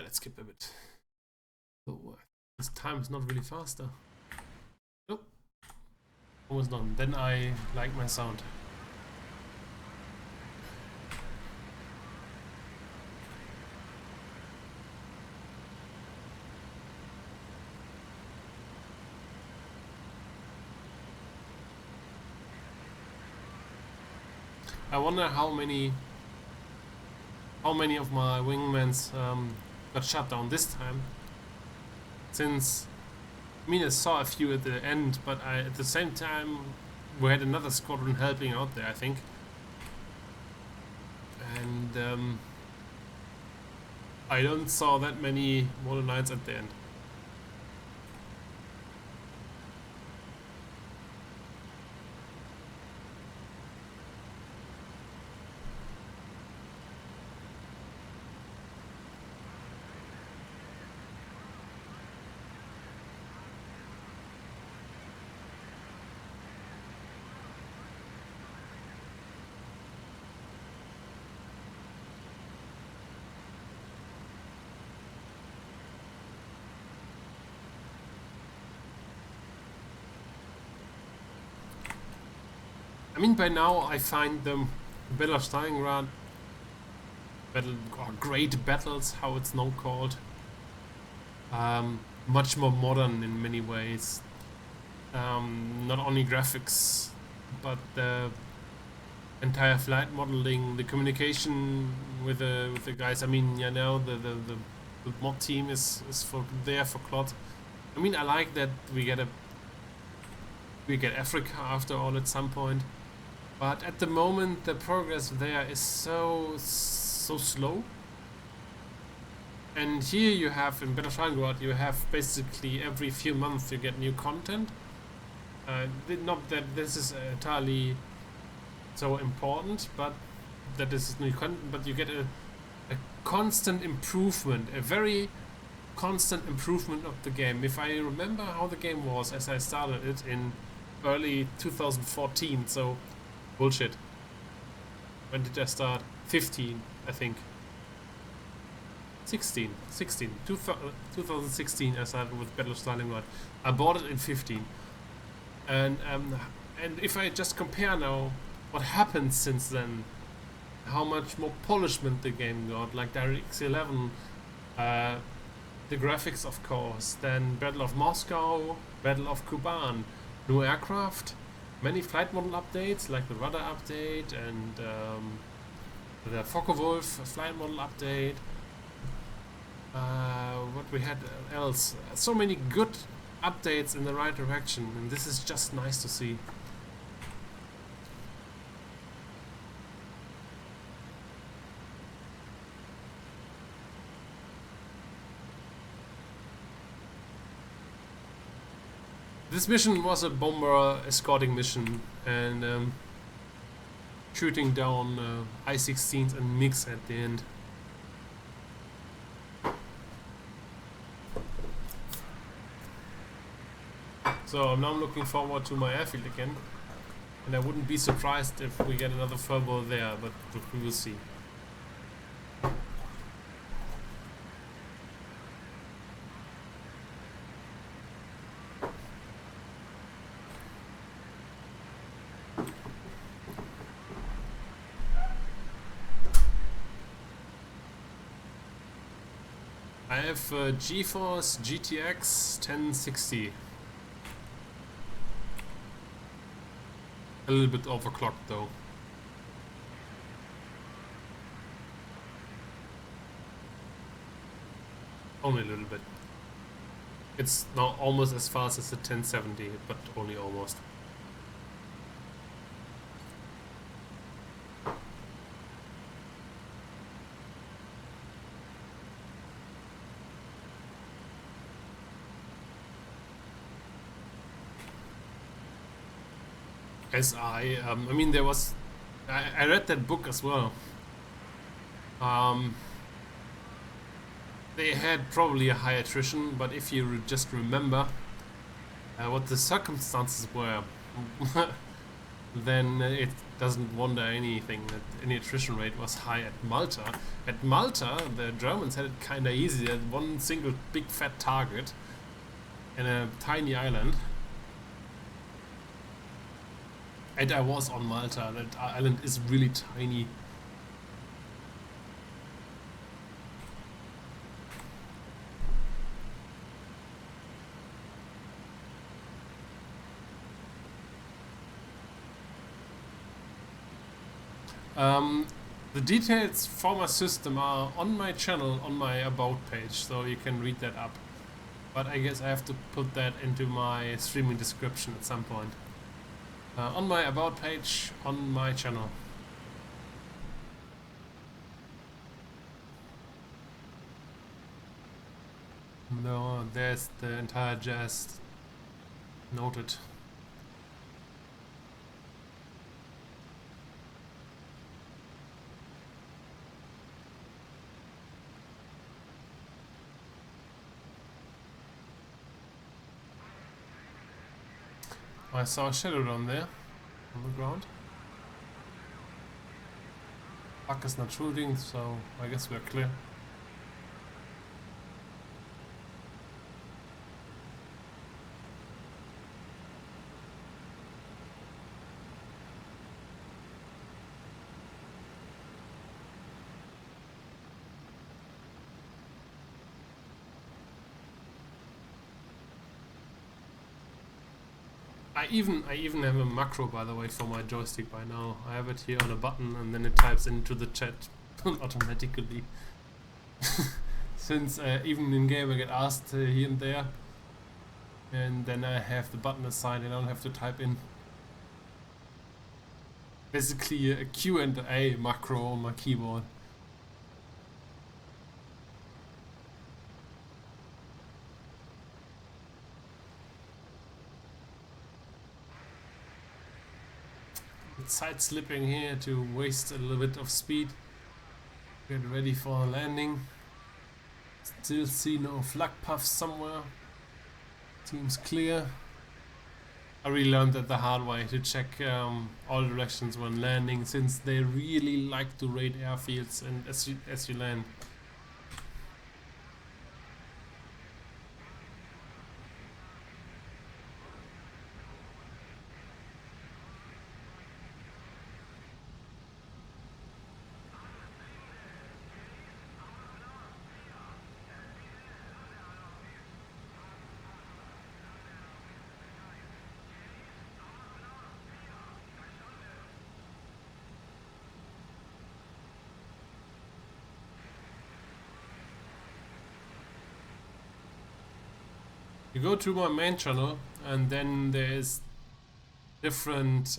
Let's skip a bit. Oh, this time is not really faster. Nope. Almost done. Then I like my sound. I wonder how many of my wingmans got shut down this time. Since I mean, I saw a few at the end, but at the same time we had another squadron helping out there, I think. And I don't saw that many Model Knights at the end. I mean, by now I find the Battle of Stalingrad or Great Battles, how it's now called, much more modern in many ways. Not only graphics, but the entire flight modeling, the communication with the guys. I mean, you know, the mod team is there for Clot. I mean, I like that we get Africa after all at some point. But at the moment, the progress there is so slow. And here you have, in Battle of Stalingrad, you have basically every few months you get new content. Not that this is entirely so important, but that this is new content, but you get a constant improvement, a very constant improvement of the game. If I remember how the game was as I started it in early 2014, so bullshit. When did I start? 15, I think. 2016 I started with Battle of Stalingrad. I bought it in 15. And if I just compare now what happened since then, how much more polishment the game got, like DirectX 11, the graphics of course, then Battle of Moscow, Battle of Kuban, new aircraft, many flight model updates like the rudder update and the Focke-Wulf flight model update. What we had else? So many good updates in the right direction, and this is just nice to see. This mission was a bomber escorting mission, and shooting down I-16s and MiGs at the end. So now I'm looking forward to my airfield again, and I wouldn't be surprised if we get another furball there, but we will see. I have GeForce GTX 1060. A little bit overclocked though. Only a little bit. It's now almost as fast as the 1070, but only almost. As I mean, there was, I read that book as well. They had probably a high attrition, but if you just remember what the circumstances were, then it doesn't wonder anything that any attrition rate was high at Malta. At Malta, the Germans had it kinda easy. They had one single big fat target and a tiny island. And I was on Malta. That island is really tiny. The details for my system are on my channel, on my about page, so you can read that up. But I guess I have to put that into my streaming description at some point. On my about page, on my channel. No, there's the entire jest. Noted. I saw a shadow down there on the ground. Buck is not shooting, so I guess we're clear. I even have a macro, by the way, for my joystick by now. I have it here on a button and then it types into the chat automatically. Since even in game I get asked here and there, and then I have the button assigned and I don't have to type in. Basically a Q&A macro on my keyboard. Side slipping here to waste a little bit of speed. Get ready for the landing. Still see no flak puffs somewhere. Seems clear. I really learned that the hard way to check all directions when landing, since they really like to raid airfields and as you land. You go to my main channel and then there's different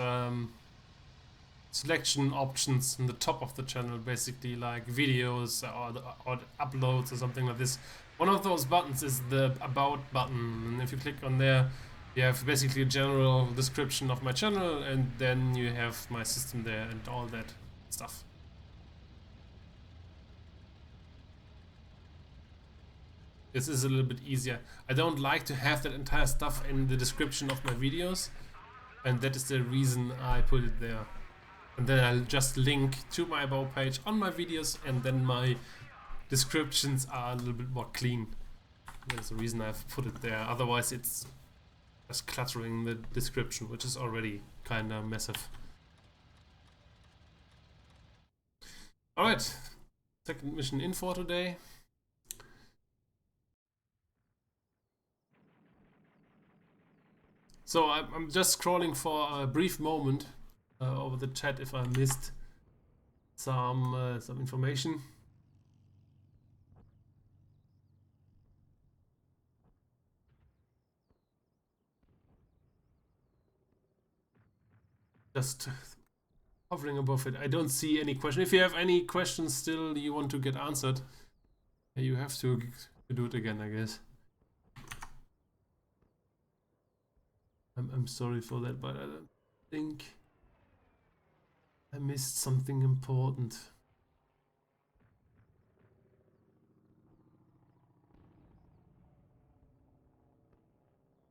selection options in the top of the channel, basically like videos or uploads or something like this. One of those buttons is the about button, and if you click on there You have basically a general description of my channel, and then you have my system there and all that stuff. This is a little bit easier. I don't like to have that entire stuff in the description of my videos, and that is the reason I put it there. And then I'll just link to my about page on my videos, and then my descriptions are a little bit more clean. That's the reason I've put it there. Otherwise it's just cluttering the description, which is already kinda massive. Alright, second mission in for today. So I'm just scrolling for a brief moment over the chat if I missed some information. Just hovering above it. I don't see any question. If you have any questions still you want to get answered, you have to do it again, I guess. I'm sorry for that, but I don't think I missed something important.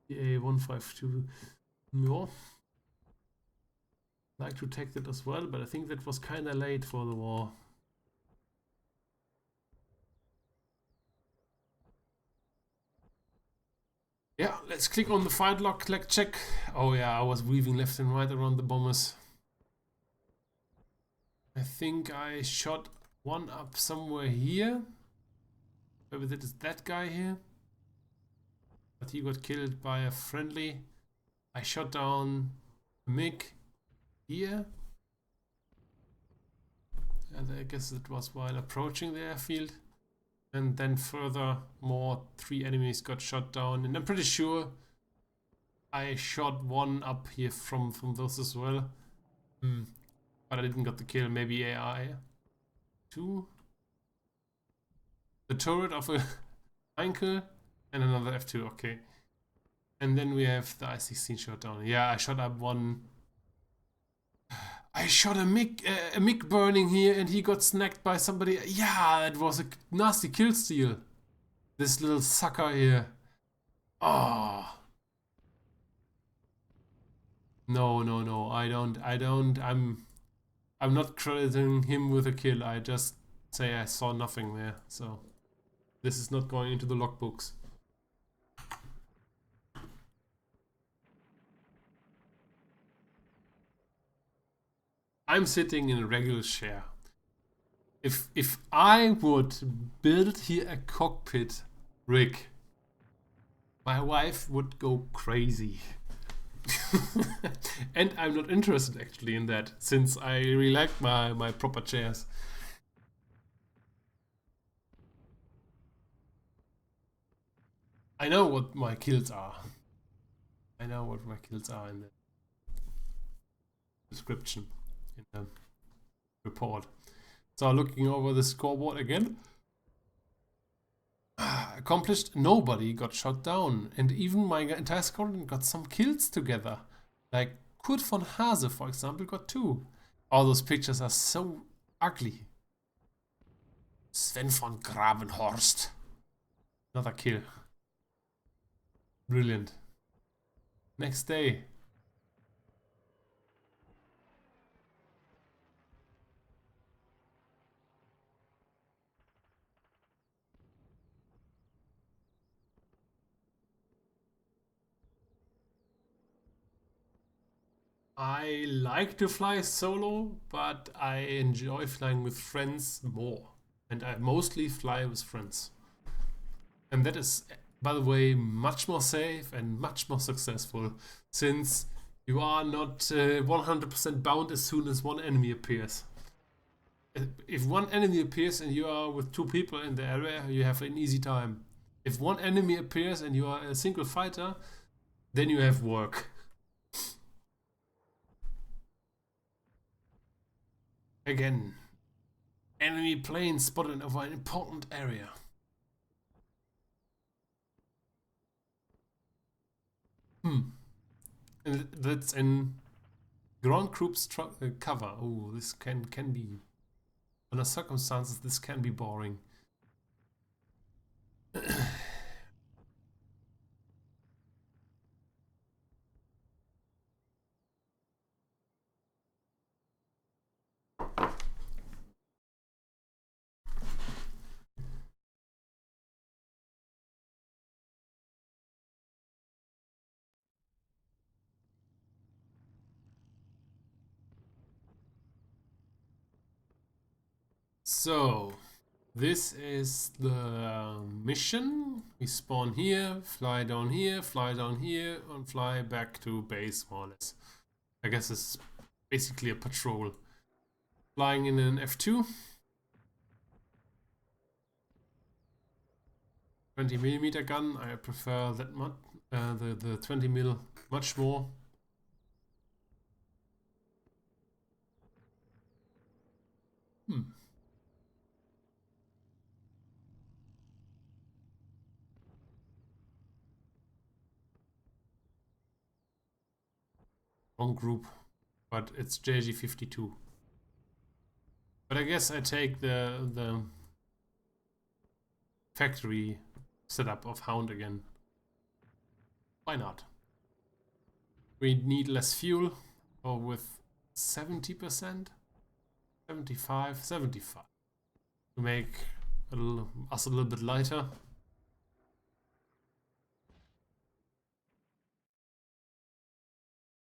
A152. No. Like to take that as well, but I think that was kinda late for the war. Yeah, let's click on the fight log, click check. Oh yeah, I was weaving left and right around the bombers. I think I shot one up somewhere here. Maybe that is that guy here. But he got killed by a friendly. I shot down a MiG here. And I guess it was while approaching the airfield. And then further, more 3 enemies got shot down. And I'm pretty sure I shot one up here from those as well. But I didn't get the kill. Maybe AI. 2. The turret of a Heinkel and another F2. Okay. And then we have the I-16 shot down. Yeah, I shot up one. I shot a MiG burning here and he got snagged by somebody. Yeah, it was a nasty kill steal. This little sucker here. Oh. No, no, no. I'm not crediting him with a kill. I just say I saw nothing there. So this is not going into the logbooks. I'm sitting in a regular chair. If I would build here a cockpit rig, my wife would go crazy. And I'm not interested actually in that, since I really like my proper chairs. I know what my kills are. I know what my kills are in the description, in the report. So looking over the scoreboard again. Accomplished, nobody got shot down, and even my entire squadron got some kills together. Like Kurt von Hase, for example, got 2. All those pictures are so ugly. Sven von Gravenhorst. Another kill. Brilliant. Next day. I like to fly solo, but I enjoy flying with friends more. And I mostly fly with friends. And that is, by the way, much more safe and much more successful, since you are not 100% bound as soon as one enemy appears. If one enemy appears and you are with 2 people in the area, you have an easy time. If one enemy appears and you are a single fighter, then you have work. Again, enemy plane spotted over an important area. And that's in ground groups cover. Oh, this can be, under circumstances, this can be boring. So, this is the mission. We spawn here, fly down here, and fly back to base, more or less. I guess it's basically a patrol. Flying in an F2. 20mm gun, I prefer that much. The 20mm much more. Wrong group, but it's JG52. But I guess I take the factory setup of Hound again. Why not? We need less fuel, or with 70%, 75, 75 to make us a little bit lighter.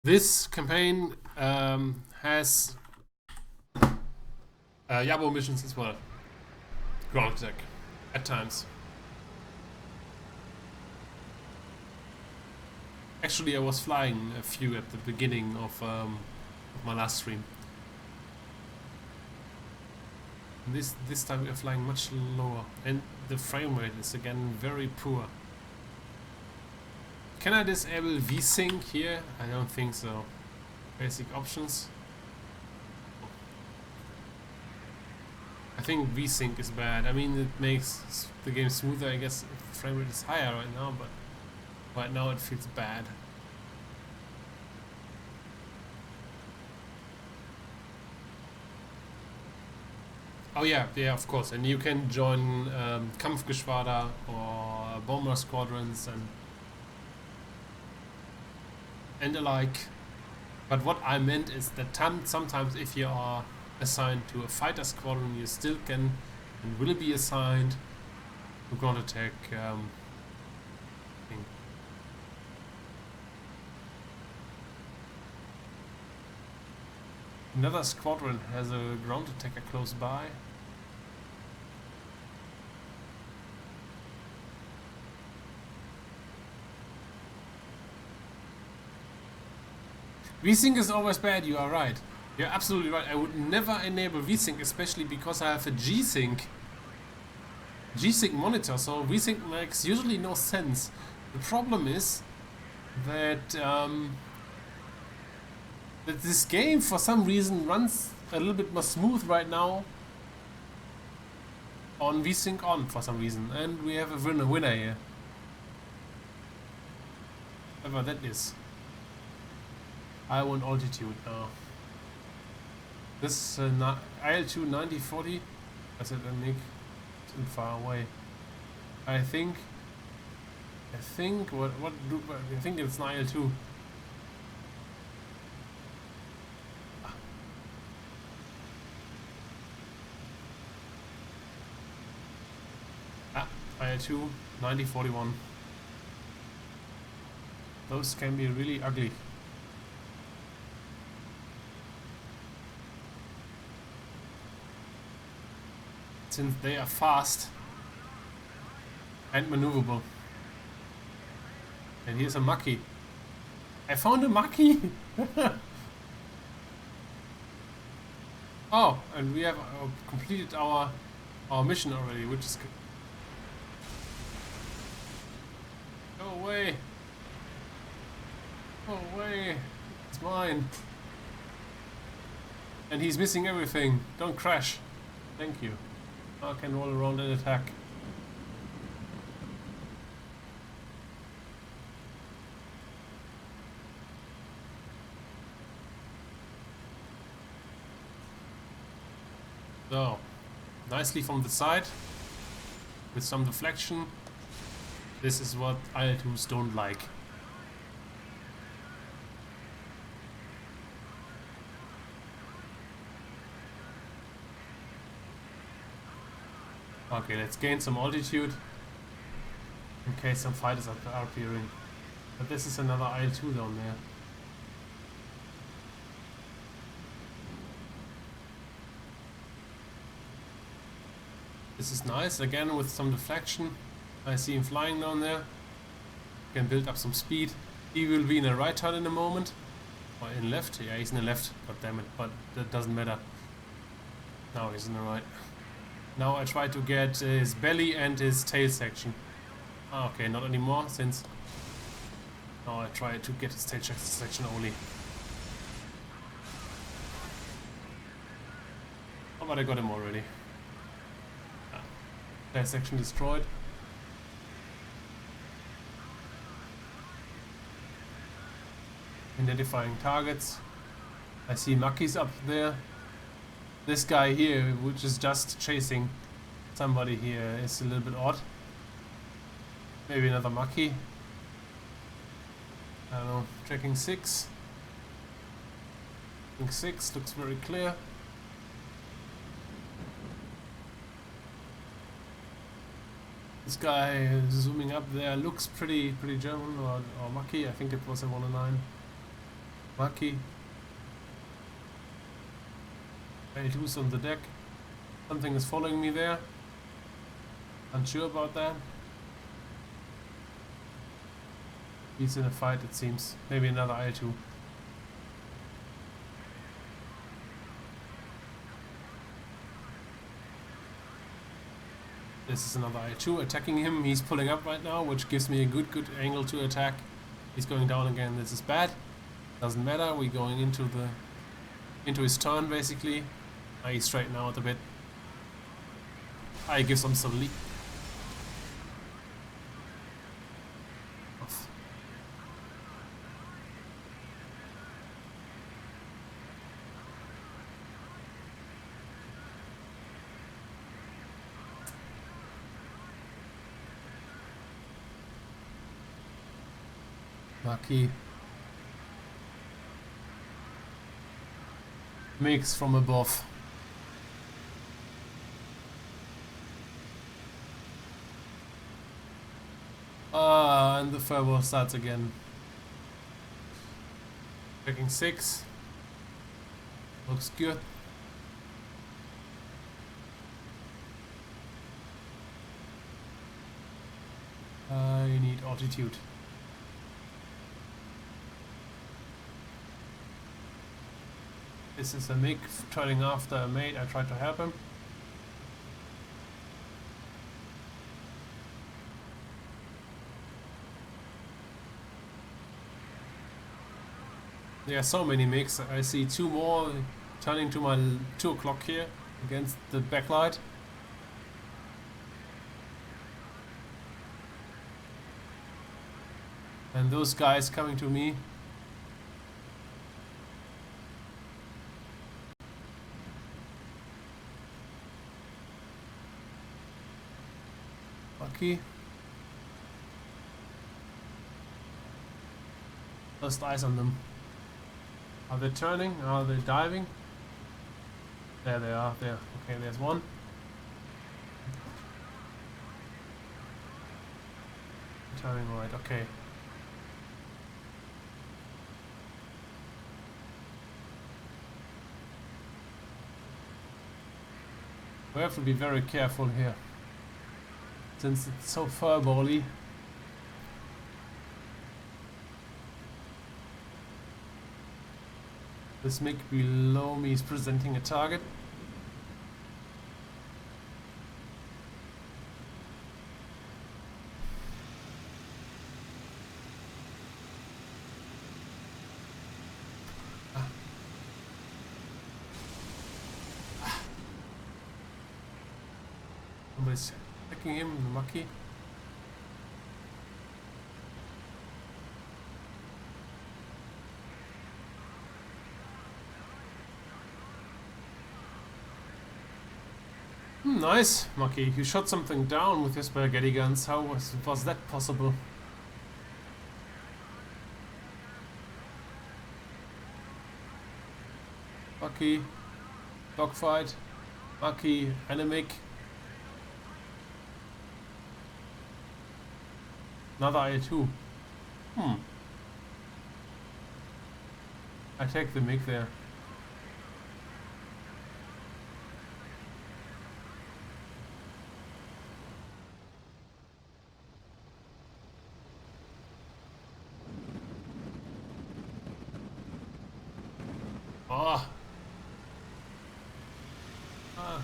This campaign has Yabo missions as well. Ground attack at times. Actually, I was flying a few at the beginning of my last stream. And this time we are flying much lower, and the frame rate is again very poor. Can I disable VSync here? I don't think so. Basic options. I think VSync is bad. I mean, it makes the game smoother, I guess, if the frame rate is higher right now, but right now it feels bad. Oh yeah, of course. And you can join Kampfgeschwader or bomber squadrons and the like. But what I meant is that sometimes if you are assigned to a fighter squadron, you still can and will be assigned to ground attack thing. Another squadron has a ground attacker close by. VSync is always bad, you are right. You're absolutely right. I would never enable VSync, especially because I have a G-Sync monitor, so VSync makes usually no sense. The problem is that that this game for some reason runs a little bit more smooth right now on VSync on for some reason, and we have a winner here. Whatever that is. I want altitude now. This IL-2 9040. I said Nick, it's too far away. I think what I think it's an IL-2. IL-2 9041. Those can be really ugly. Since they are fast and maneuverable. And here's a Maki. I found a Maki! Oh, and we have completed our mission already, which is good. Go away! Go away! It's mine! And he's missing everything. Don't crash. Thank you. I can roll around and attack. So, nicely from the side, with some deflection. This is what IL-2s don't like. Okay, let's gain some altitude in case some fighters are appearing. But this is another IL-2 down there. This is nice, again with some deflection. I see him flying down there. Can build up some speed. He will be in a right turn in a moment. Or in left. Yeah, he's in the left. God damn it. But that doesn't matter. Now he's in the right. Now I try to get his belly and his tail section. Ah, okay, not anymore since... Now I try to get his tail section only. Oh, but I got him already. Tail section destroyed. Identifying targets. I see Maki's up there. This guy here, which is just chasing somebody here, is a little bit odd. Maybe another Maki. I don't know. Tracking 6. Tracking 6 looks very clear. This guy zooming up there looks pretty German or Maki. I think it was a 109. Maki. L2's on the deck. Something is following me there. Unsure about that. He's in a fight, it seems. Maybe another I2. This is another I2 attacking him. He's pulling up right now, which gives me a good angle to attack. He's going down again. This is bad. Doesn't matter. We're going into his turn basically. I straighten out a bit. I give him some lead. Maki. Mix from above. And the fireball starts again. Tracking 6. Looks good. I need altitude. This is a MiG turning after a mate. I tried to help him. There are so many MiGs. I see 2 more turning to my 2 o'clock here against the backlight. And those guys coming to me. Lucky. Just eyes on them. Are they turning? Are they diving? There they are, there. Okay, there's one. Turning right, okay. We have to be very careful here. Since it's so firebally. This MiG below me is presenting a target. Somebody's attacking him, the Maki. Nice, Maki. You shot something down with your spaghetti guns. How was that possible? Maki, dogfight. Maki, enemic. Another I2. I take the MiG there. Oh. Ah.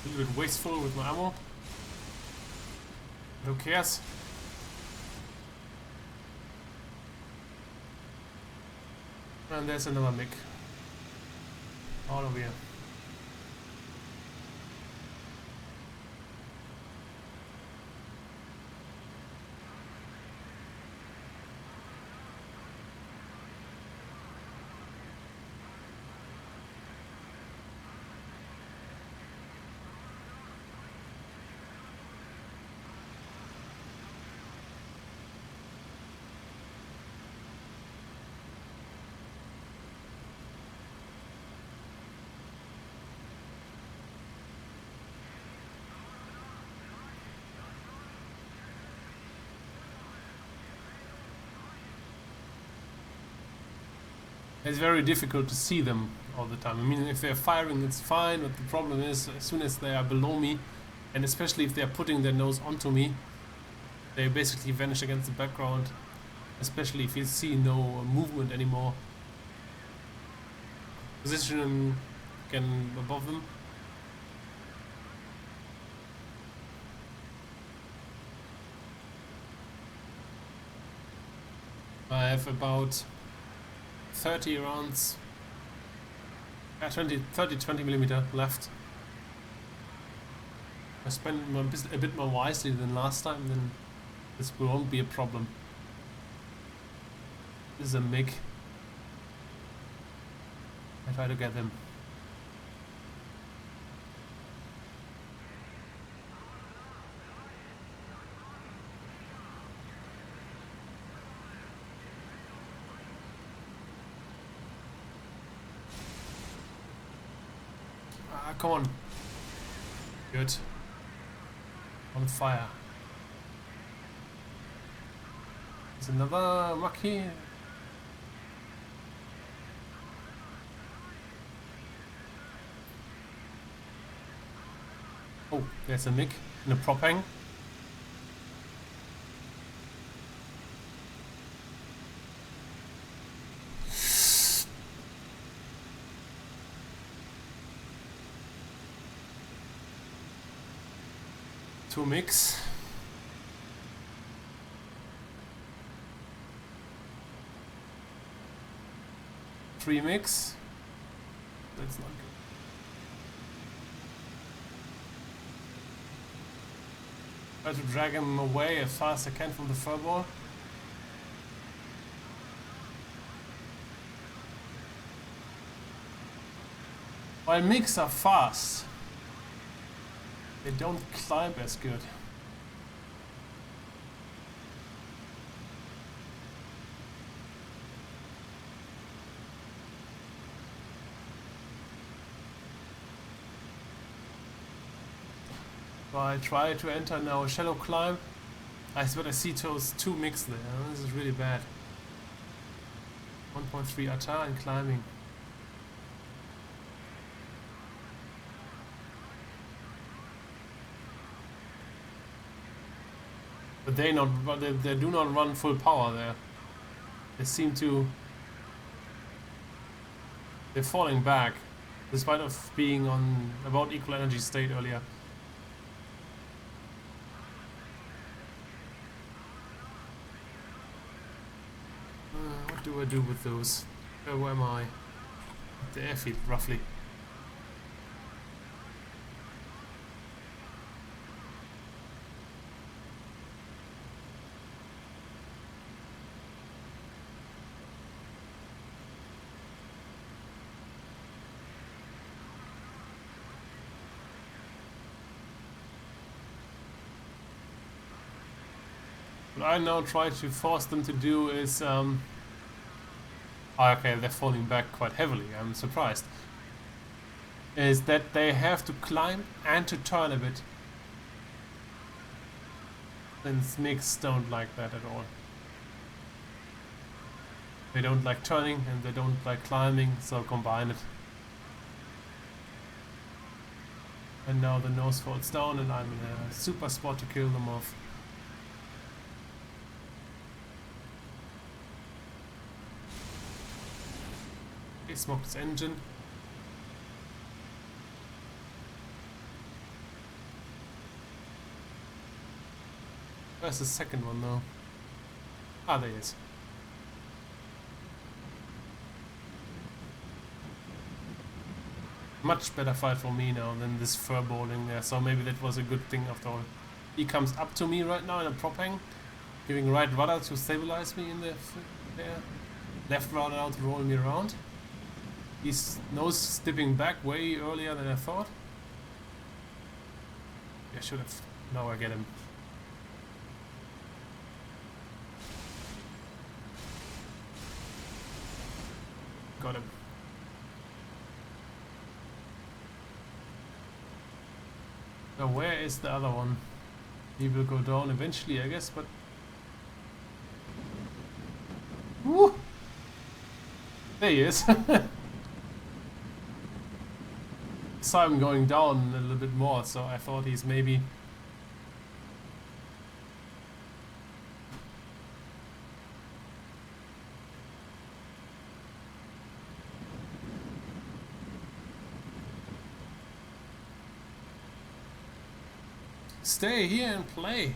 A little bit wasteful with my ammo. Who cares? And there's another MiG. All over here. It's very difficult to see them all the time. I mean, if they're firing, it's fine, but the problem is, as soon as they are below me, and especially if they're putting their nose onto me, they basically vanish against the background, especially if you see no movement anymore. Position again above them. I have about 30 rounds, 20 millimeter left. I spend a bit more wisely than last time, then this won't be a problem. This is a MiG. I try to get him. Ah, come on. Good. On fire. There's another Maki. Oh, there's a MiG in a prop hang. Two MiGs. Three MiGs. That's not good. Try to drag him away as fast as I can from the furball. While MiGs are fast, they don't climb as good. So I try to enter now a shallow climb. I see those two MiGs there. This is really bad. 1.3 ATA and climbing. But they do not run full power there. They seem to... They're falling back, despite of being on about equal energy state earlier. What do I do with those? Where am I? At the airfield, roughly. What I now try to force them to do is, okay, they're falling back quite heavily, I'm surprised, is that they have to climb and to turn a bit. And mix don't like that at all. They don't like turning and they don't like climbing, so combine it. And now the nose falls down and I'm in a super spot to kill them off. Okay, smoke this engine. Where's the second one though? Ah, there he is. Much better fight for me now than this furballing there, so maybe that was a good thing after all. He comes up to me right now in a prop hang, giving right rudder to stabilize me in the there. Left rudder now to roll me around. He's nose stepping back way earlier than I thought. I should have. Now I get him. Got him. Now where is the other one? He will go down eventually, I guess, but... Woo! There he is. Saw him going down a little bit more, so I thought he's maybe... Stay here and play.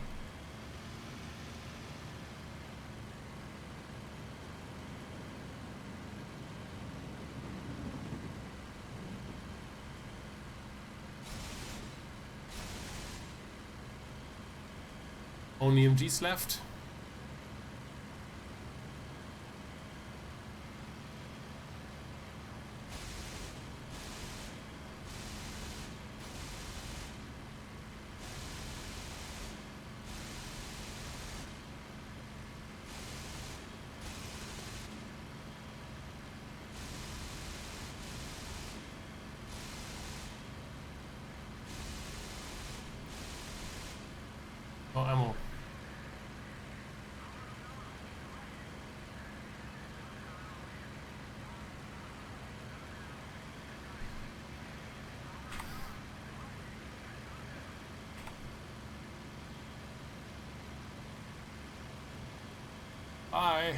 Only MGs left. Oh, ammo. Bye.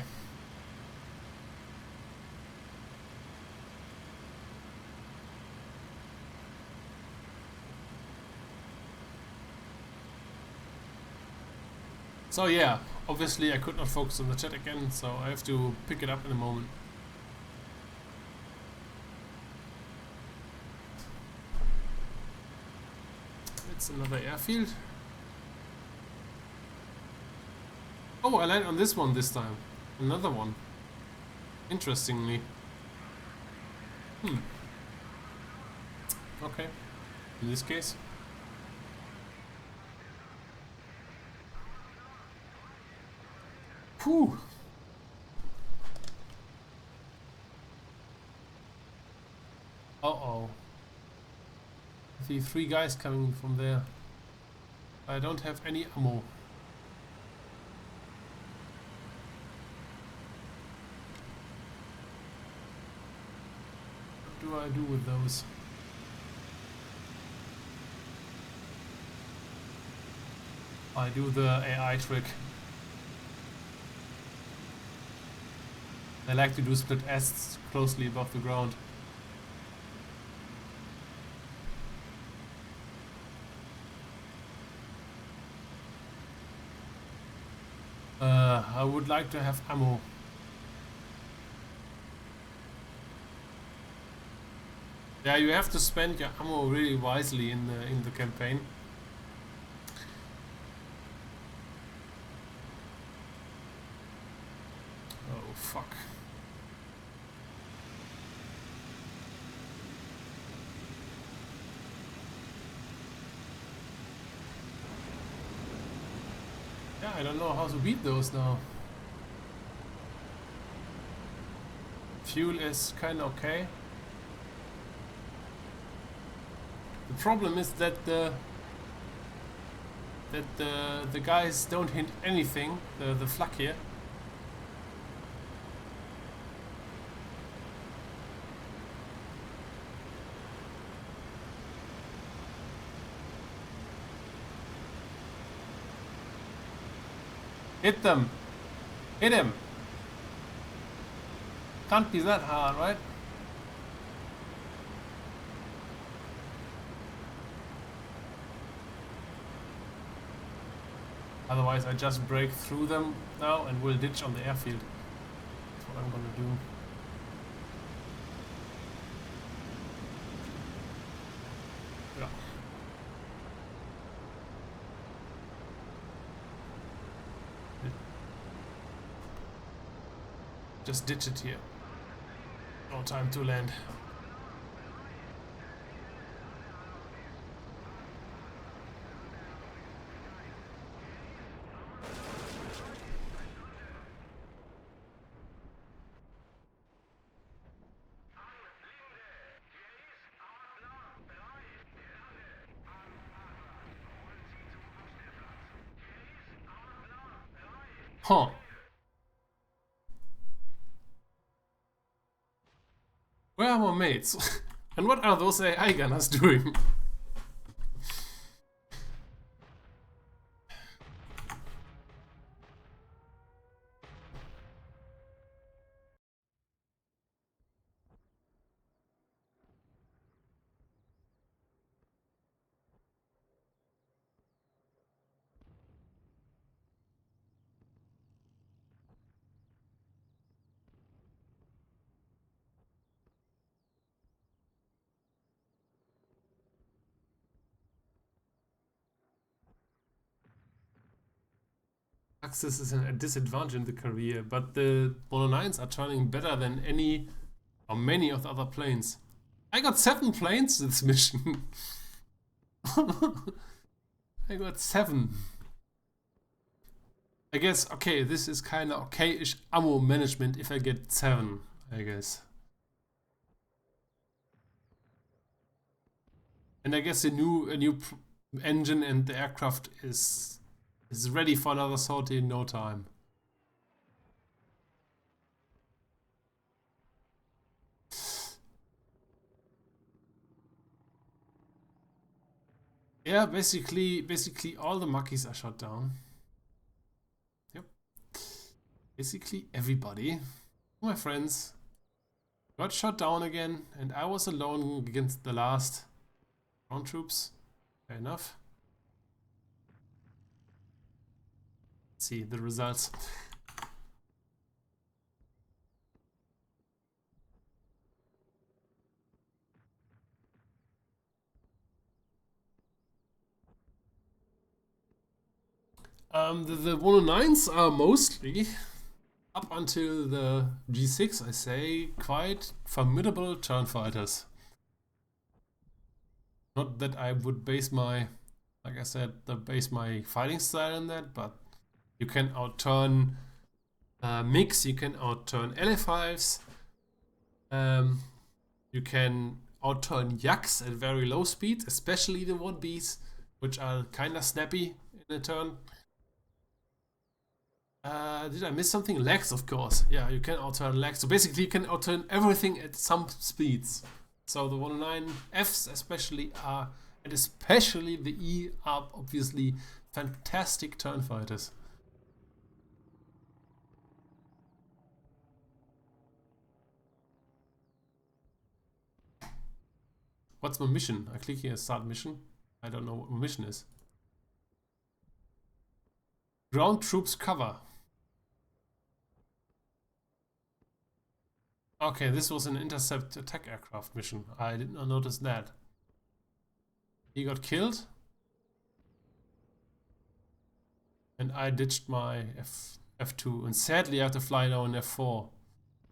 So yeah, obviously I could not focus on the chat again, so I have to pick it up in a moment. It's another airfield. Oh, I landed on this one this time. Another one. Interestingly. Okay. In this case. Whew. Uh-oh. I see 3 guys coming from there. I don't have any ammo. What do I do with those? I do the AI trick. I like to do split S closely above the ground. I would like to have ammo. Yeah, you have to spend your ammo really wisely in the campaign. Oh fuck. Yeah, Yeah, I don't know how to beat those now. Fuel is kinda okay. The problem is that the guys don't hit anything, the flak here. Hit them! Hit him! Can't be that hard, right? Otherwise I just break through them now and will ditch on the airfield. That's what I'm gonna do. Yeah. Just ditch it here. No time to land. Huh. Where are my mates? And what are those AI gunners doing? Access is a disadvantage in the career, but the Mono 9s are turning better than any or many of the other planes. I got 7 planes this mission. I got 7. I guess, okay, this is kinda okay-ish ammo management if I get 7, I guess. And I guess a new engine and the aircraft is ready for another sortie in no time. Yeah, basically all the Mackies are shot down. Yep. Basically everybody, my friends, got shot down again, and I was alone against the last ground troops. Fair enough. Let's see the results. The 109s are mostly, up until the G6, I say, quite formidable turn fighters. Not that I would base my, like I said, base my fighting style on that, but you can outturn MiGs, you can outturn LA5s, you can outturn Yaks at very low speed, especially the 1Bs, which are kinda snappy in a turn. Did I miss something? Legs, of course. Yeah, you can outturn legs. So basically, you can outturn everything at some speeds. So the 109Fs especially are, and especially the E, are obviously fantastic turn fighters. What's my mission? I click here, start mission. I don't know what my mission is. Ground troops cover. Okay, this was an intercept attack aircraft mission. I did not notice that. He got killed. And I ditched my F2. And sadly, I have to fly now in F4.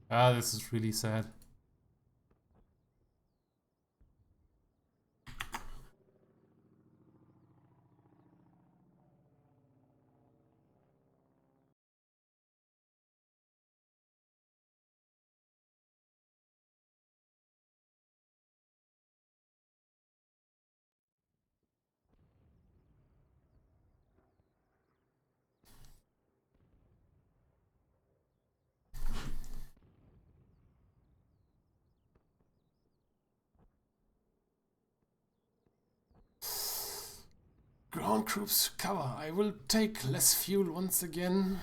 Ah, this is really sad. ground troops cover. I will take less fuel once again.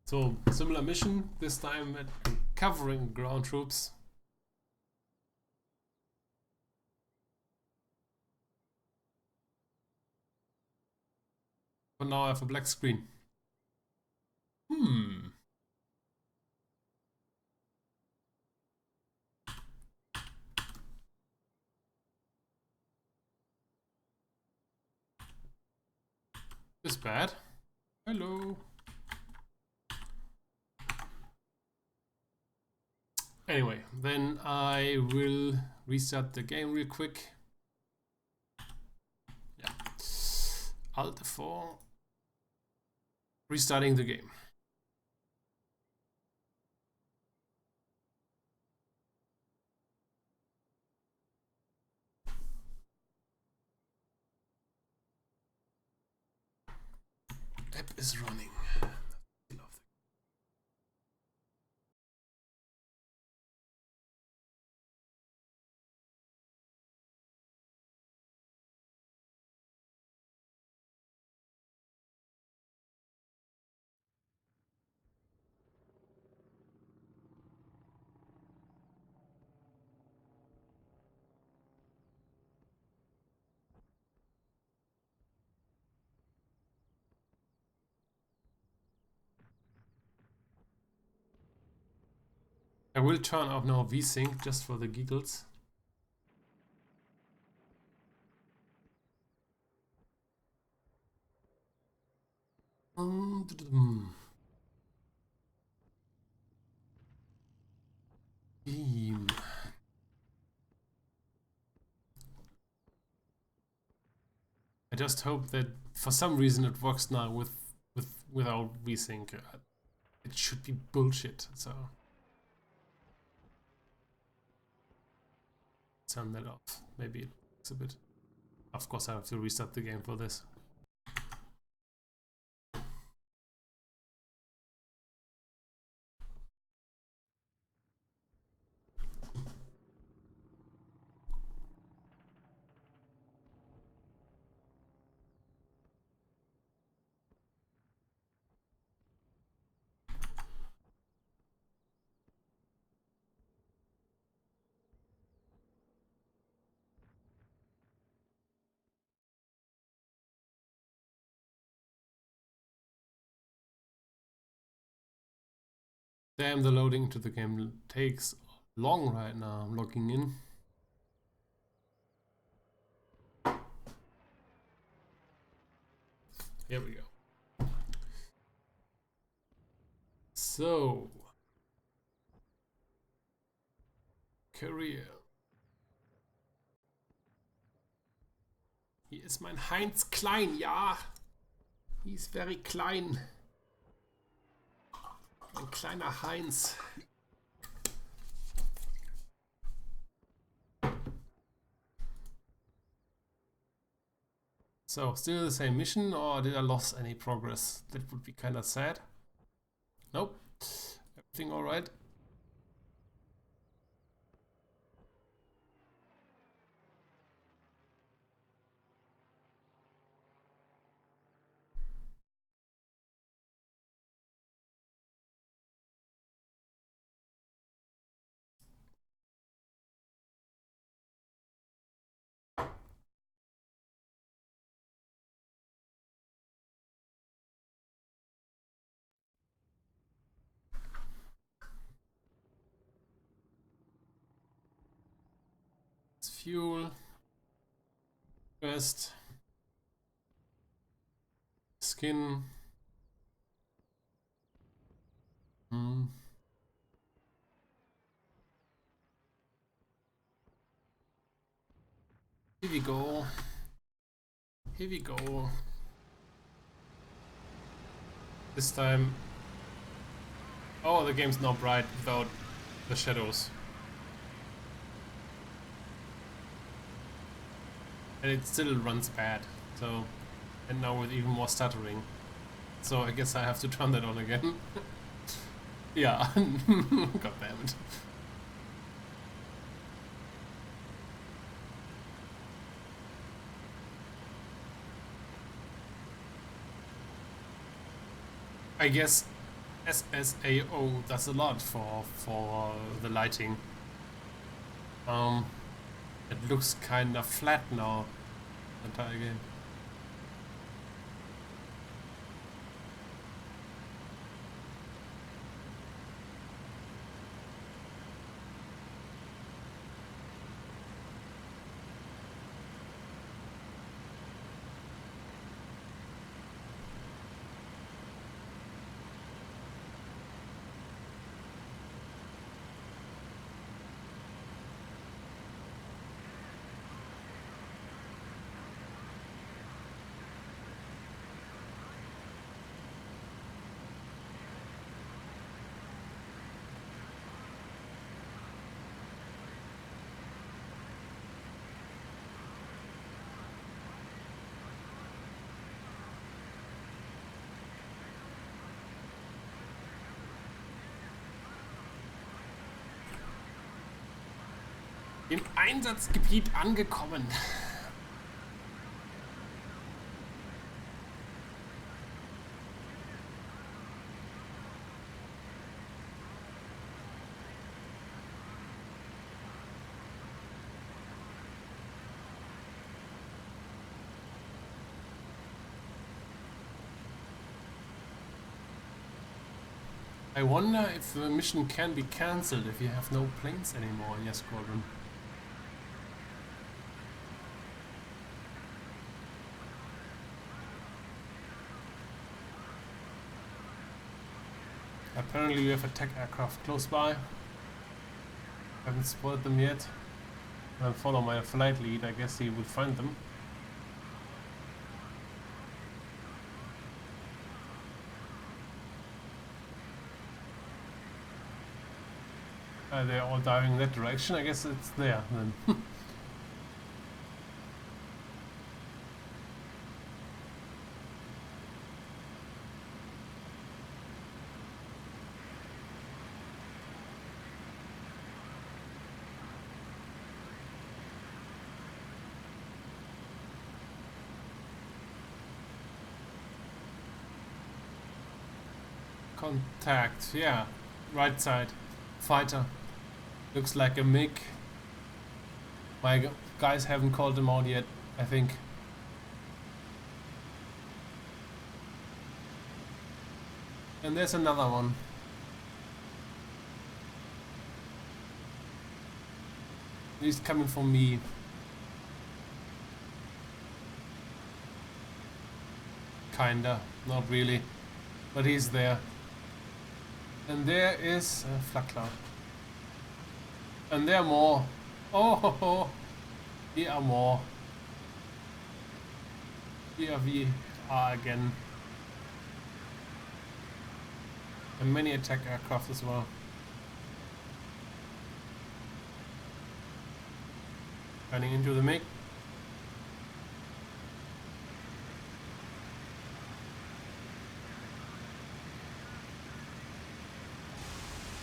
So, similar mission, this time at covering ground troops. But now I have a black screen. This bad. Hello. Anyway, then I will restart the game real quick. Yeah. Alt F4. Restarting the game. App is running. I will turn off now VSync just for the giggles. Team. I just hope that for some reason it works now without VSync. It should be bullshit. So turn that off. Maybe it works a bit. Of course, I have to restart the game for this. Damn, the loading to the game takes long right now. I'm logging in. Here we go. So, career. Hier ist mein Heinz Klein, ja. He's very klein. Ein kleiner Heinz. So, still the same mission, or did I lose any progress? That would be kind of sad. Nope. Everything alright? Fuel, vest, skin. Here we go. Here we go. This time. Oh, the game's now bright without the shadows. And it still runs bad. So, and now with even more stuttering. So I guess I have to turn that on again. Yeah. God damn it. I guess SSAO does a lot for the lighting. It looks kind of flat now, the entire game. Im Einsatzgebiet angekommen. I wonder if the mission can be cancelled if you have no planes anymore in your squadron. Apparently we have attack aircraft close by. Haven't spotted them yet. I'll follow my flight lead, I guess he will find them. They're all diving in that direction, I guess it's there then. Contact, yeah. Right side. Fighter. Looks like a MiG. My guys haven't called them out yet, I think. And there's another one. He's coming for me. Kinda, not really. But he's there. And there is a flak cloud. And there are more. Oh, ho, ho. Here are more. Here we are again. And many attack aircraft as well. Running into the MiG.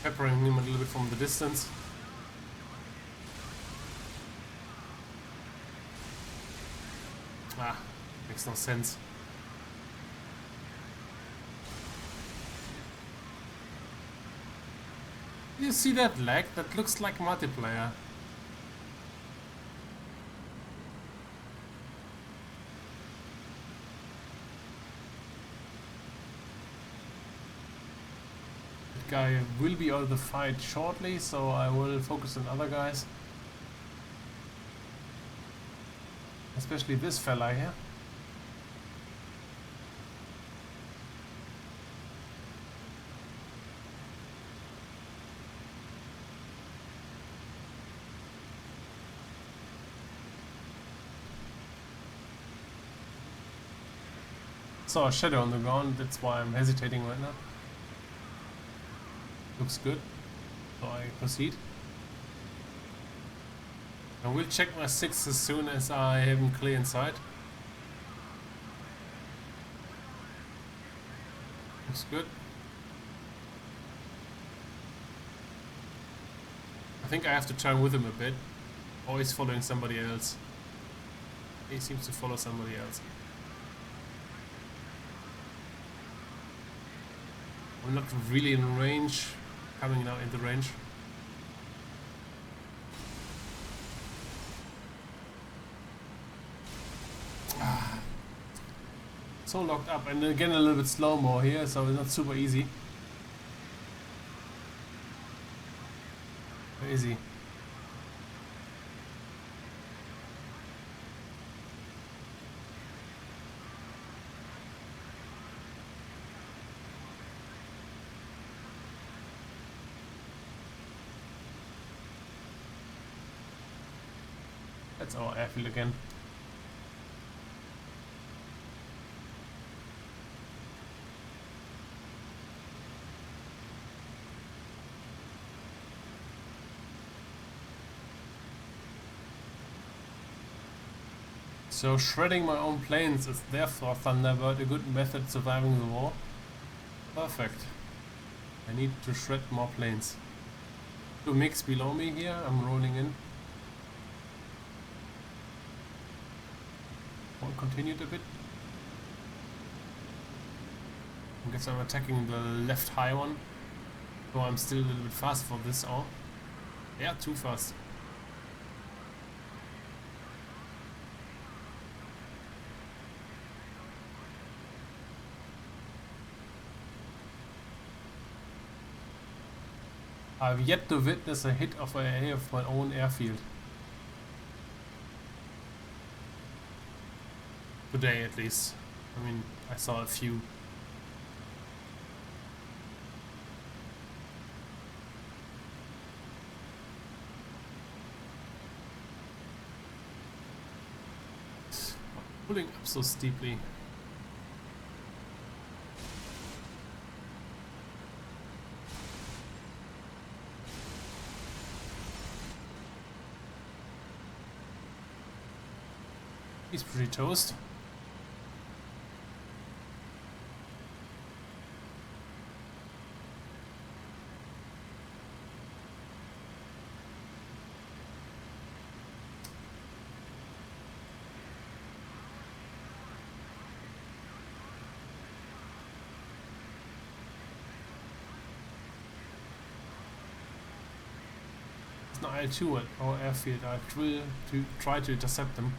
Peppering him a little bit from the distance. Ah, makes no sense. You see that lag? That looks like multiplayer. That guy will be out of the fight shortly, so I will focus on other guys. Especially this fella here. Saw a shadow on the ground, that's why I'm hesitating right now. Looks good, so I proceed. I will check my 6 as soon as I have him clear inside. Looks good. I think I have to turn with him a bit. Always following somebody else. He seems to follow somebody else. I'm not really in range. Coming now into range. So locked up, and again a little bit slow-mo here, so it's not super easy. Easy. That's our airfield again. So shredding my own planes is therefore, Thunderbird, a good method surviving the war? Perfect. I need to shred more planes. Two MiGs below me here, I'm rolling in. One continued a bit. I guess I'm attacking the left high one. So I'm still a little bit fast for this all. Yeah, too fast. I've yet to witness a hit of my own airfield. Today at least. I mean, I saw a few. Pulling up so steeply. He's pretty toast. It's an IL-2 at our airfield. I will try to intercept them.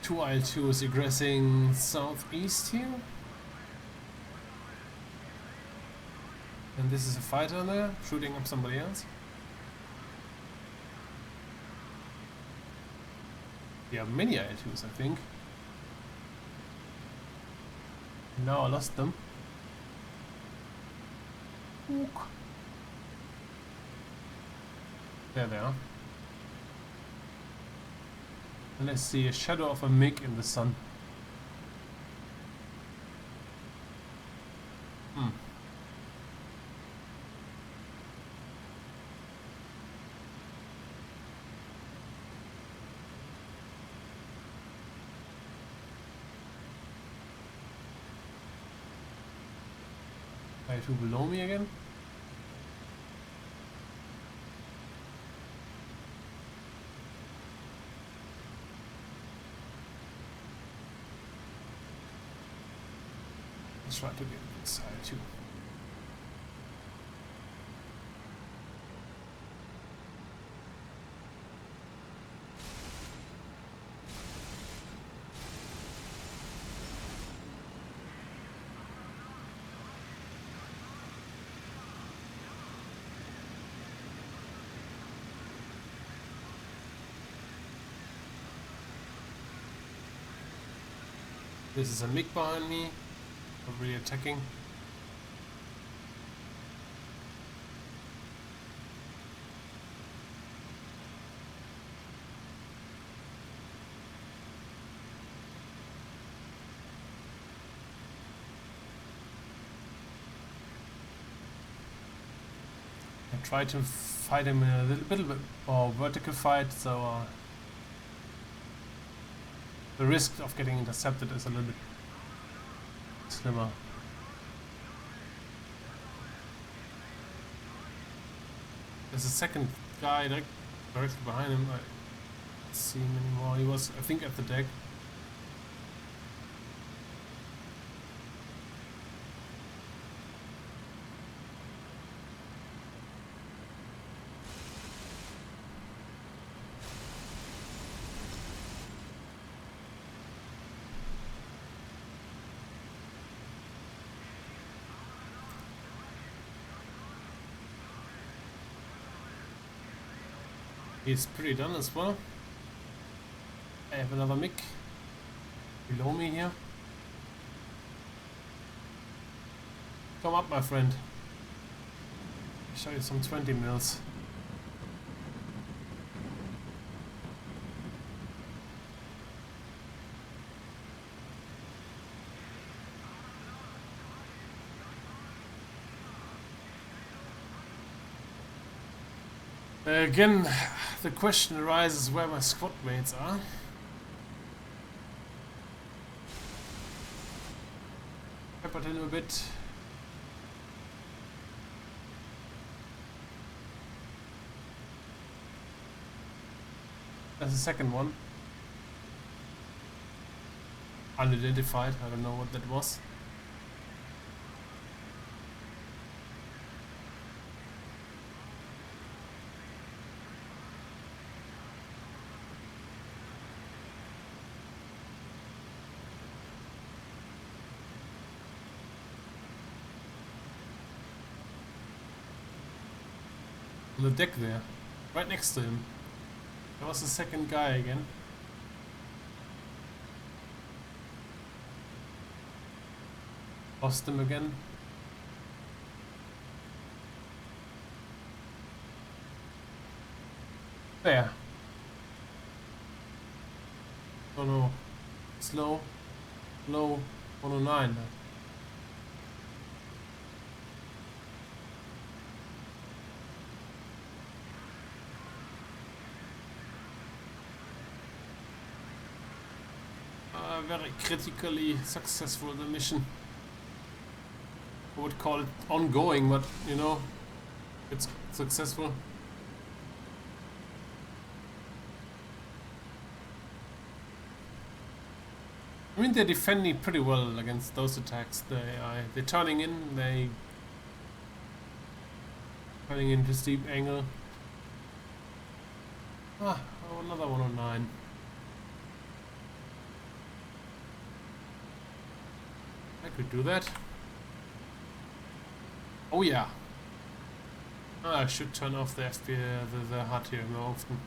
Two IL-2s aggressing southeast here. And this is a fighter there, shooting up somebody else. Yeah, many IL-2s, I think. Now I lost them. Ook. There they are. And let's see, a shadow of a MiG in the sun. IL-2 below me again. Let's try to get this IL-2. This is a MiG behind me, probably attacking. try to fight him in a little bit more vertical fight, so the risk of getting intercepted is a little bit slimmer. There's a second guy directly behind him. I don't see him anymore. He was, I think, at the deck. He's pretty done as well. I have another MiG below me here. Come up, my friend. I'll show you some 20 mils. Again, the question arises where my squad mates are. Peppered in a bit. There's a second one. Unidentified, I don't know what that was. On the deck there, right next to him. There was the second guy again. Lost him again. There. Oh no. Slow. Low. 109. Very critically successful the mission. I would call it ongoing, but you know, it's successful. I mean, they're defending pretty well against those attacks. They're turning in. They turning into steep angle. Ah, oh, another 109. I could do that. Oh yeah. I should turn off the FPS, the HUD here more often.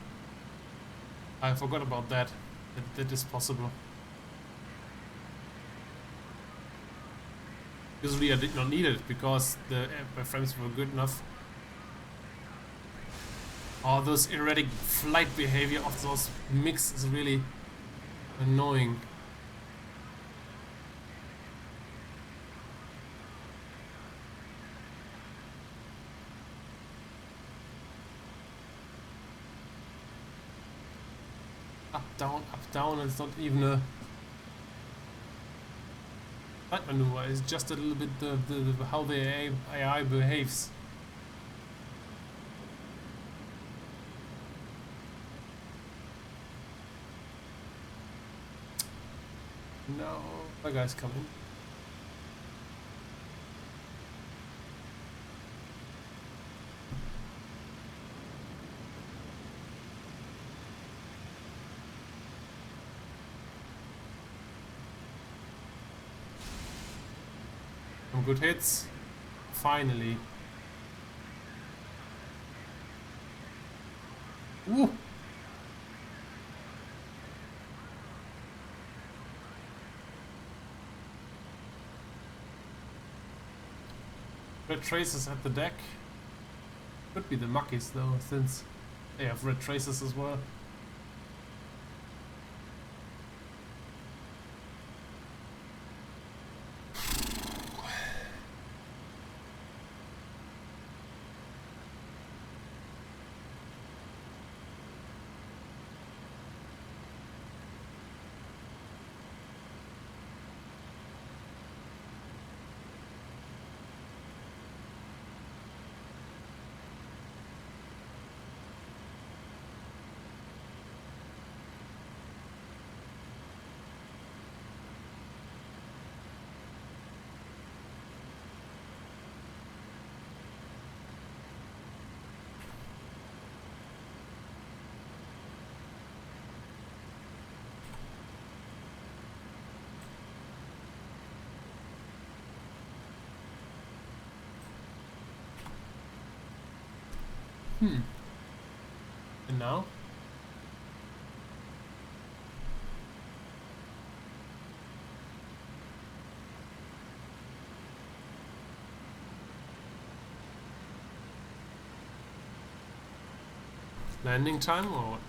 I forgot about that. That is possible. Usually I did not need it because my frames were good enough. Oh, those erratic flight behavior of those MiGs is really annoying. Up, down, it's not even a flight maneuver, it's just a little bit how the AI behaves. No, my guy's coming. Some good hits. Finally. Ooh. Red traces at the deck. Could be the Muckies though, since they have red traces as well. Hmm. And now? Landing time or what?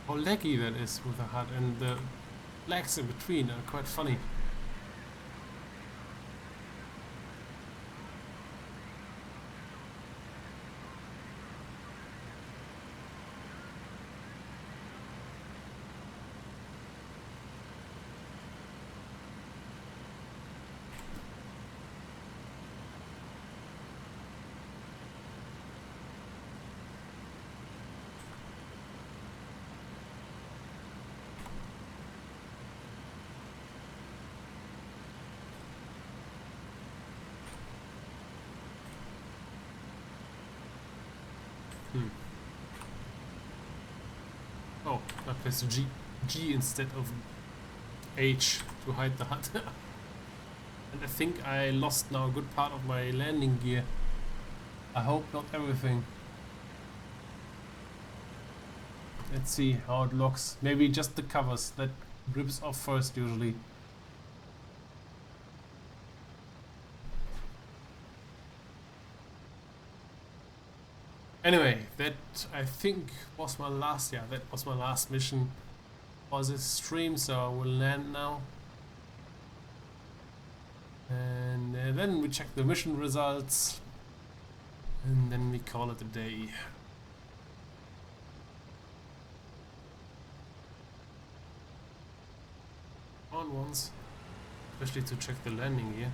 How laggy that is with the HUD, and the lags in between are quite funny. Hmm. Oh, I pressed G instead of H to hide the HUD. And I think I lost now a good part of my landing gear. I hope not everything. Let's see how it looks. Maybe just the covers. That rips off first usually. Anyway, that I think was my last, that was my last mission for this stream, so I will land now. And then we check the mission results. And then we call it a day. On once. Especially to check the landing gear.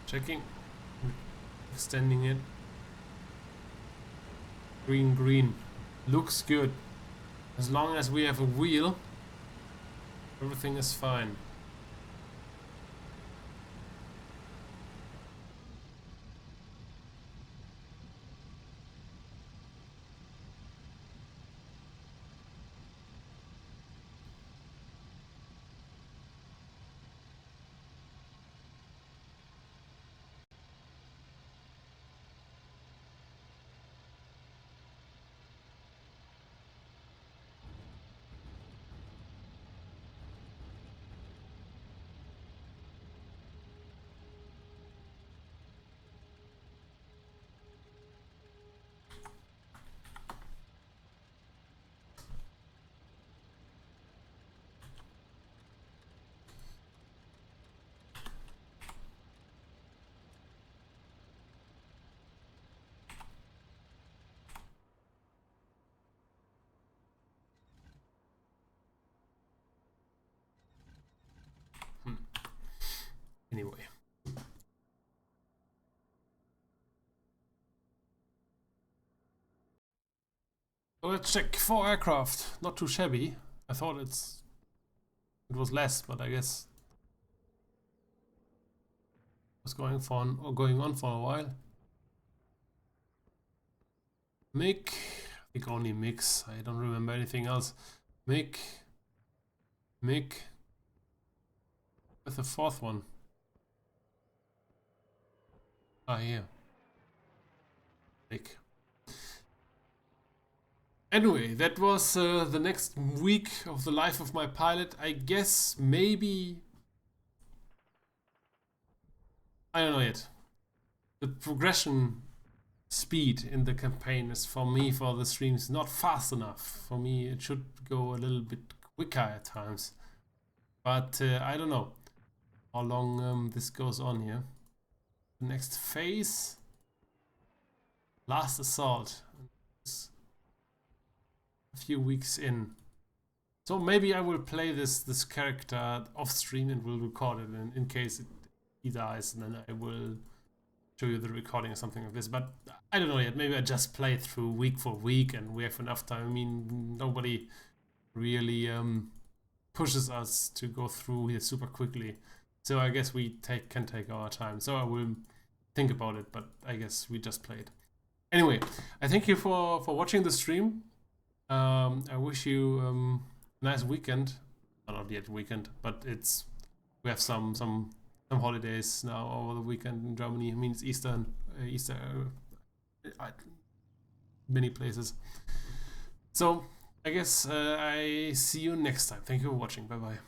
Checking. Extending it. Green, green. Looks good. As long as we have a wheel, everything is fine. Anyway. So let's check 4 aircraft. Not too shabby. I thought it was less, but I guess it was going on for a while. MiG, I think only MiGs. I don't remember anything else. MiG, with the 4th one. Ah, here. MiG. Anyway, that was the next week of the life of my pilot. I guess maybe... I don't know yet. The progression speed in the campaign is, for me, for the streams, not fast enough. For me, it should go a little bit quicker at times. But I don't know how long this goes on here. The next phase, last assault, a few weeks in. So maybe I will play this character off stream and will record it in case he dies, and then I will show you the recording or something like this. But I don't know yet. Maybe I just play it through week for week, and we have enough time. I mean, nobody really pushes us to go through here super quickly. So I guess we can take our time. So I will think about it, but I guess we just play it. Anyway, I thank you for watching the stream. I wish you a nice weekend. Well, not yet weekend, but we have some holidays now over the weekend in Germany. I mean, it's Easter, many places. So I guess I see you next time. Thank you for watching. Bye bye.